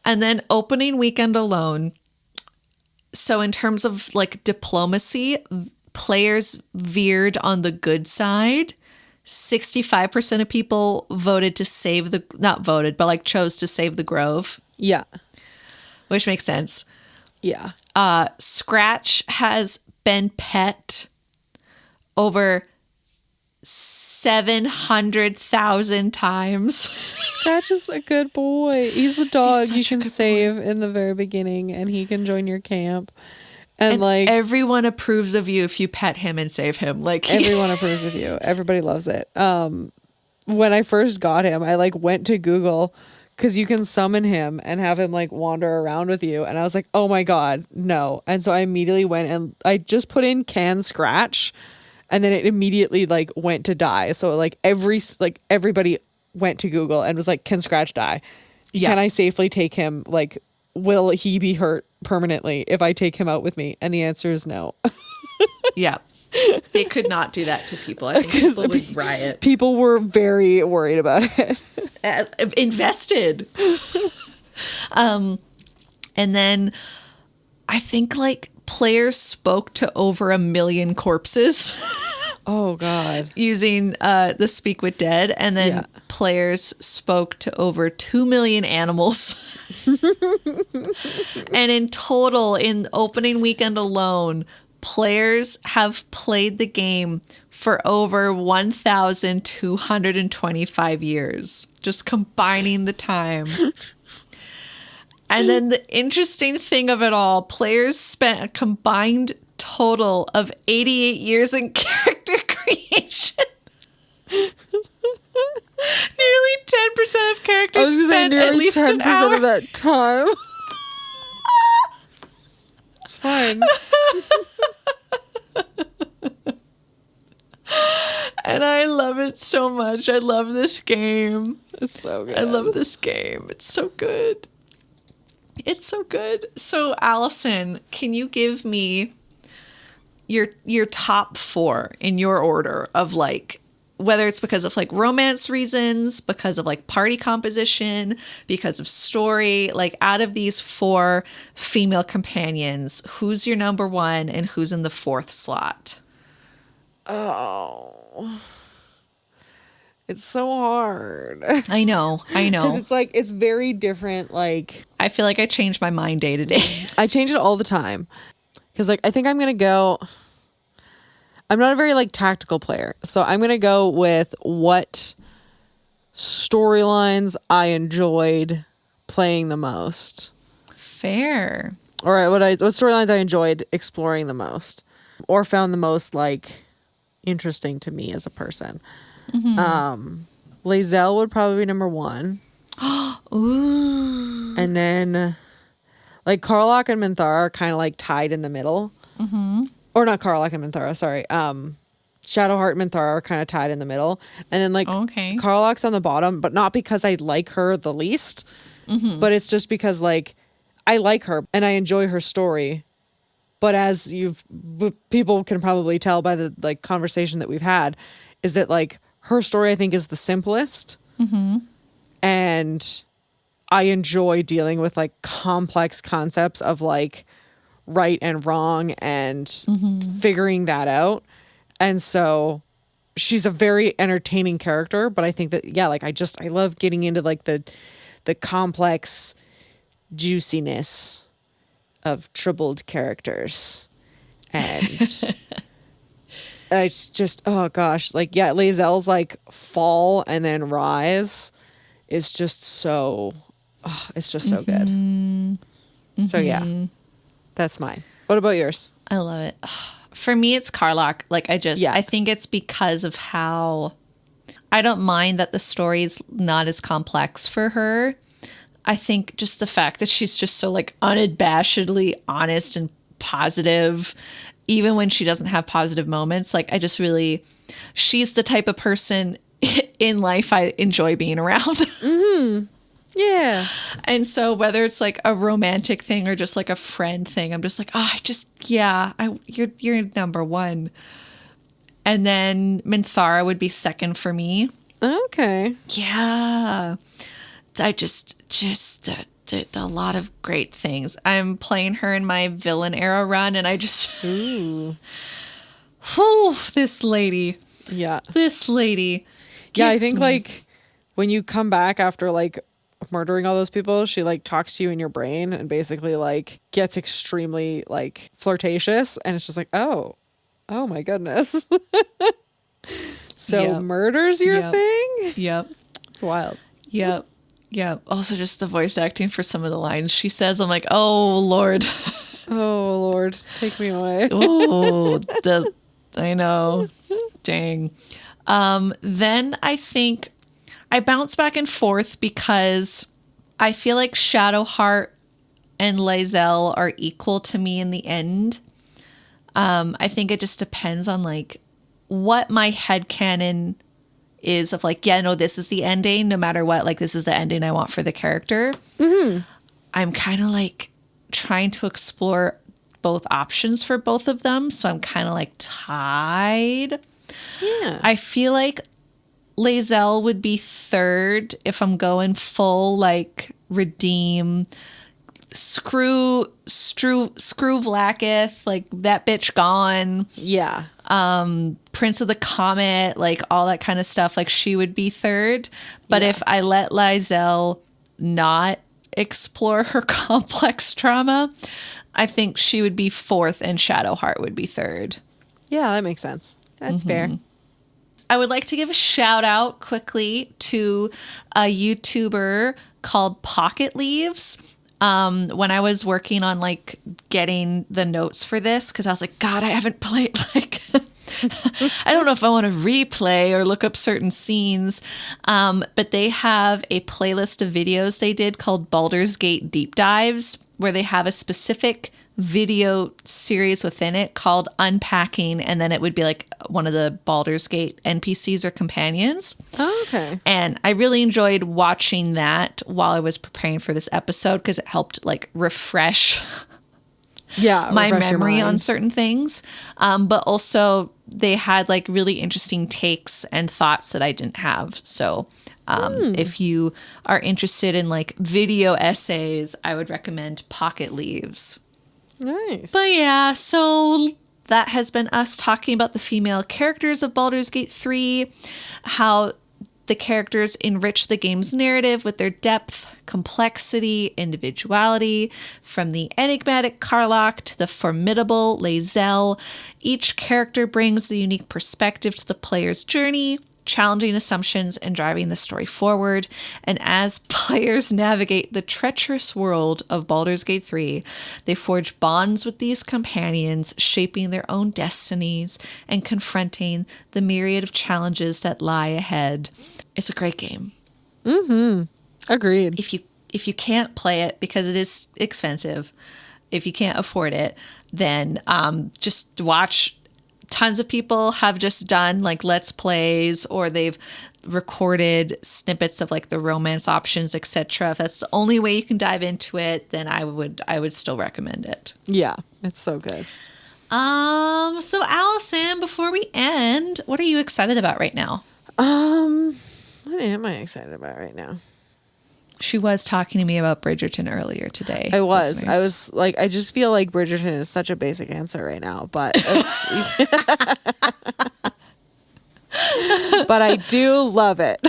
then opening weekend alone. So in terms of like diplomacy, players veered on the good side. 65% of people voted to save chose to save the Grove. Yeah. Which makes sense. Yeah. Scratch has been pet over 700,000 times. Scratch is a good boy. He's the dog you can save in the very beginning, and he can join your camp. And like everyone approves of you if you pet him and save him. Like everyone approves of you. Everybody loves it. When I first got him, I like went to Google because you can summon him and have him like wander around with you. And I was like, oh my God, no. And so I immediately went and I just put in can Scratch, and then it immediately like went to die. So like everybody went to Google and was like, can Scratch die? Yeah. Can I safely take him? Like, will he be hurt permanently if I take him out with me? And the answer is no. Yeah. They could not do that to people. I think people would riot. People were very worried about it. Invested. And then I think like players spoke to over 1 million corpses. Oh God. Using the Speak with Dead. And then players spoke to over 2 million animals. And in total, in opening weekend alone, players have played the game for over 1,225 years, just combining the time. And then the interesting thing of it all, players spent a combined total of 88 years in character creation. Nearly 10% of characters spent at least 10% an hour of that time. It's fine. And I love it so much. I love this game. It's so good. I love this game. It's so good. It's so good. So, Alison, can you give me your top 4 in your order of like, whether it's because of like romance reasons, because of like party composition, because of story, like out of these 4 female companions, who's your number 1 and who's in the 4th slot? Oh, it's so hard. I know. Because it's like, it's very different. Like, I feel like I change my mind day to day. I change it all the time. Because like, I think I'm going to go, I'm not a very like tactical player. So I'm going to go with what storylines I enjoyed playing the most. Fair. Or what storylines I enjoyed exploring the most. Or found the most like interesting to me as a person. Mm-hmm. Lae'zel would probably be number 1. Ooh. And then like Karlach and Minthara are kind of like tied in the middle. Mm-hmm. Or not Karlach and Minthara, sorry. Shadowheart and Minthara are kind of tied in the middle. And then like Okay. Karlach's on the bottom, but not because I like her the least, but it's just because like I like her and I enjoy her story. But as people can probably tell by the like conversation that we've had, is that like her story I think is the simplest. And I enjoy dealing with like complex concepts of like right and wrong and figuring that out. And so she's a very entertaining character, but I think that, yeah, like I love getting into like the complex juiciness of troubled characters. And it's just, oh gosh, like, yeah, Lae'zel's like fall and then rise is just so, it's just so good. So yeah, that's mine. What about yours? I love it. For me, it's Karlach. Like Yeah. I think it's because of how I don't mind that the story's not as complex for her. I think just the fact that she's just so like unabashedly honest and positive, even when she doesn't have positive moments. Like she's the type of person in life I enjoy being around. Yeah. And so whether it's like a romantic thing or just like a friend thing, I'm just like, you're number one. And then Minthara would be second for me. Okay. Yeah. I just did a lot of great things. I'm playing her in my villain era run and I just, this lady. Yeah. This lady. Yeah, I gets think me. like when you come back after like murdering all those people, she like talks to you in your brain and basically like gets extremely like flirtatious, and it's just like, oh my goodness. So Yep. murder's your Yep. thing? Yep. It's wild. Yep. Yep. Also just the voice acting for some of the lines she says, I'm like, oh Lord. Oh Lord, take me away. Oh, I know. Dang. Then I think I bounce back and forth because I feel like Shadowheart and Lae'zel are equal to me in the end. I think it just depends on like what my headcanon is of like, yeah, no, this is the ending no matter what. Like this is the ending I want for the character. I'm kind of like trying to explore both options for both of them. So I'm kind of like tied. Yeah. I feel like Lae'zel would be third if I'm going full like redeem, screw Vlaakith, like that bitch gone. Yeah. Prince of the Comet, like all that kind of stuff. Like she would be third. But if I let Lae'zel not explore her complex trauma, I think she would be fourth and Shadowheart would be third. Yeah, that makes sense. That's fair. I would like to give a shout out quickly to a YouTuber called Pocket Leaves. When I was working on like getting the notes for this, because I was like, God, I haven't played like I don't know if I want to replay or look up certain scenes. But they have a playlist of videos they did called Baldur's Gate Deep Dives, where they have a specific video series within it called Unpacking, and then it would be like one of the Baldur's Gate NPCs or companions. Oh, okay. And I really enjoyed watching that while I was preparing for this episode because it helped like refresh my memory on certain things. But also they had like really interesting takes and thoughts that I didn't have. So if you are interested in like video essays, I would recommend Pocket Leaves. Nice. But yeah, so that has been us talking about the female characters of Baldur's Gate 3, how the characters enrich the game's narrative with their depth, complexity, individuality, from the enigmatic Karlach to the formidable Lae'zel. Each character brings a unique perspective to the player's journey, challenging assumptions and driving the story forward. And as players navigate the treacherous world of Baldur's Gate 3, they forge bonds with these companions, shaping their own destinies and confronting the myriad of challenges that lie ahead. It's a great game. Agreed. If you can't play it because it is expensive, if you can't afford it, then just watch Tons of people have just done like Let's Plays, or they've recorded snippets of like the romance options, etc. If that's the only way you can dive into it, then I would still recommend it. Yeah, it's so good. So Allison, before we end, what are you excited about right now? What am I excited about right now? She was talking to me about Bridgerton earlier today. I was like, I just feel like Bridgerton is such a basic answer right now, but it's but I do love it.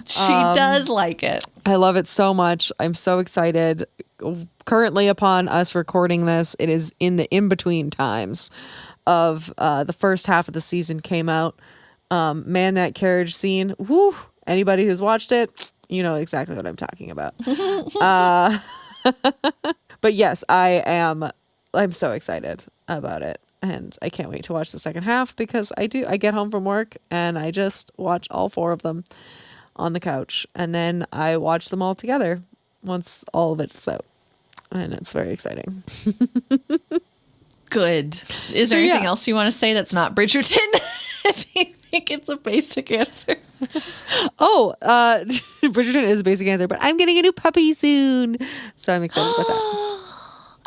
She does like it. I love it so much. I'm so excited. Currently, upon us recording this, it is in the in-between times of the first half of the season came out. Man, that carriage scene. Woo! Anybody who's watched it, you know exactly what I'm talking about. But yes, I'm so excited about it. And I can't wait to watch the second half because I get home from work and I just watch all 4 of them on the couch. And then I watch them all together once all of it's out. And it's very exciting. Good. Is there anything else you want to say that's not Bridgerton? If you think it's a basic answer. Bridgerton is a basic answer, but I'm getting a new puppy soon. So I'm excited about that.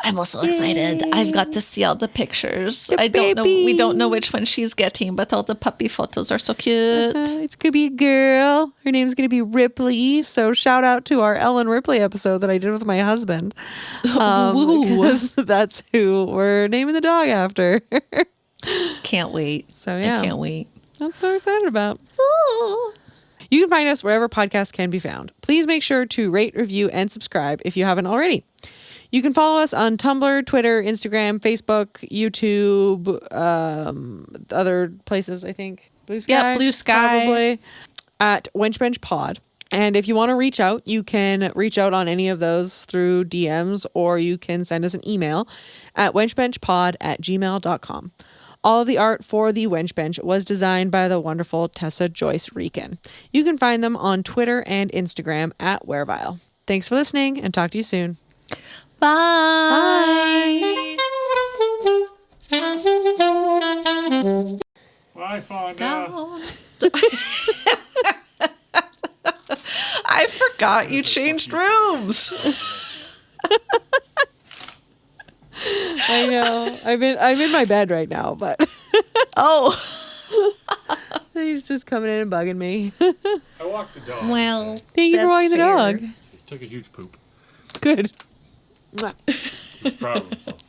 I'm also excited. I've got to see all the pictures. The don't know. baby. We don't know which one she's getting, but all the puppy photos are so cute. It's going to be a girl. Her name's going to be Ripley. So shout out to our Ellen Ripley episode that I did with my husband. Because that's who we're naming the dog after. Can't wait. So yeah. I can't wait. That's what I'm excited about. You can find us wherever podcasts can be found. Please make sure to rate, review, and subscribe if you haven't already. You can follow us on Tumblr, Twitter, Instagram, Facebook, YouTube, other places, I think. Blue Sky? Yeah, Blue Sky. Probably. At Wench Bench Pod. And if you want to reach out, you can reach out on any of those through DMs, or you can send us an email at wenchbenchpod@gmail.com. All of the art for the Wench Bench was designed by the wonderful Tessa Joyce Riecken. You can find them on Twitter and Instagram at Werevile. Thanks for listening, and talk to you soon. Bye. Bye, Fonda. I forgot you changed rooms. I know. I'm in my bed right now, but Oh. he's just coming in and bugging me. I walked the dog. Well, Thank you for walking the dog. He took a huge poop. Good. He's proud of himself.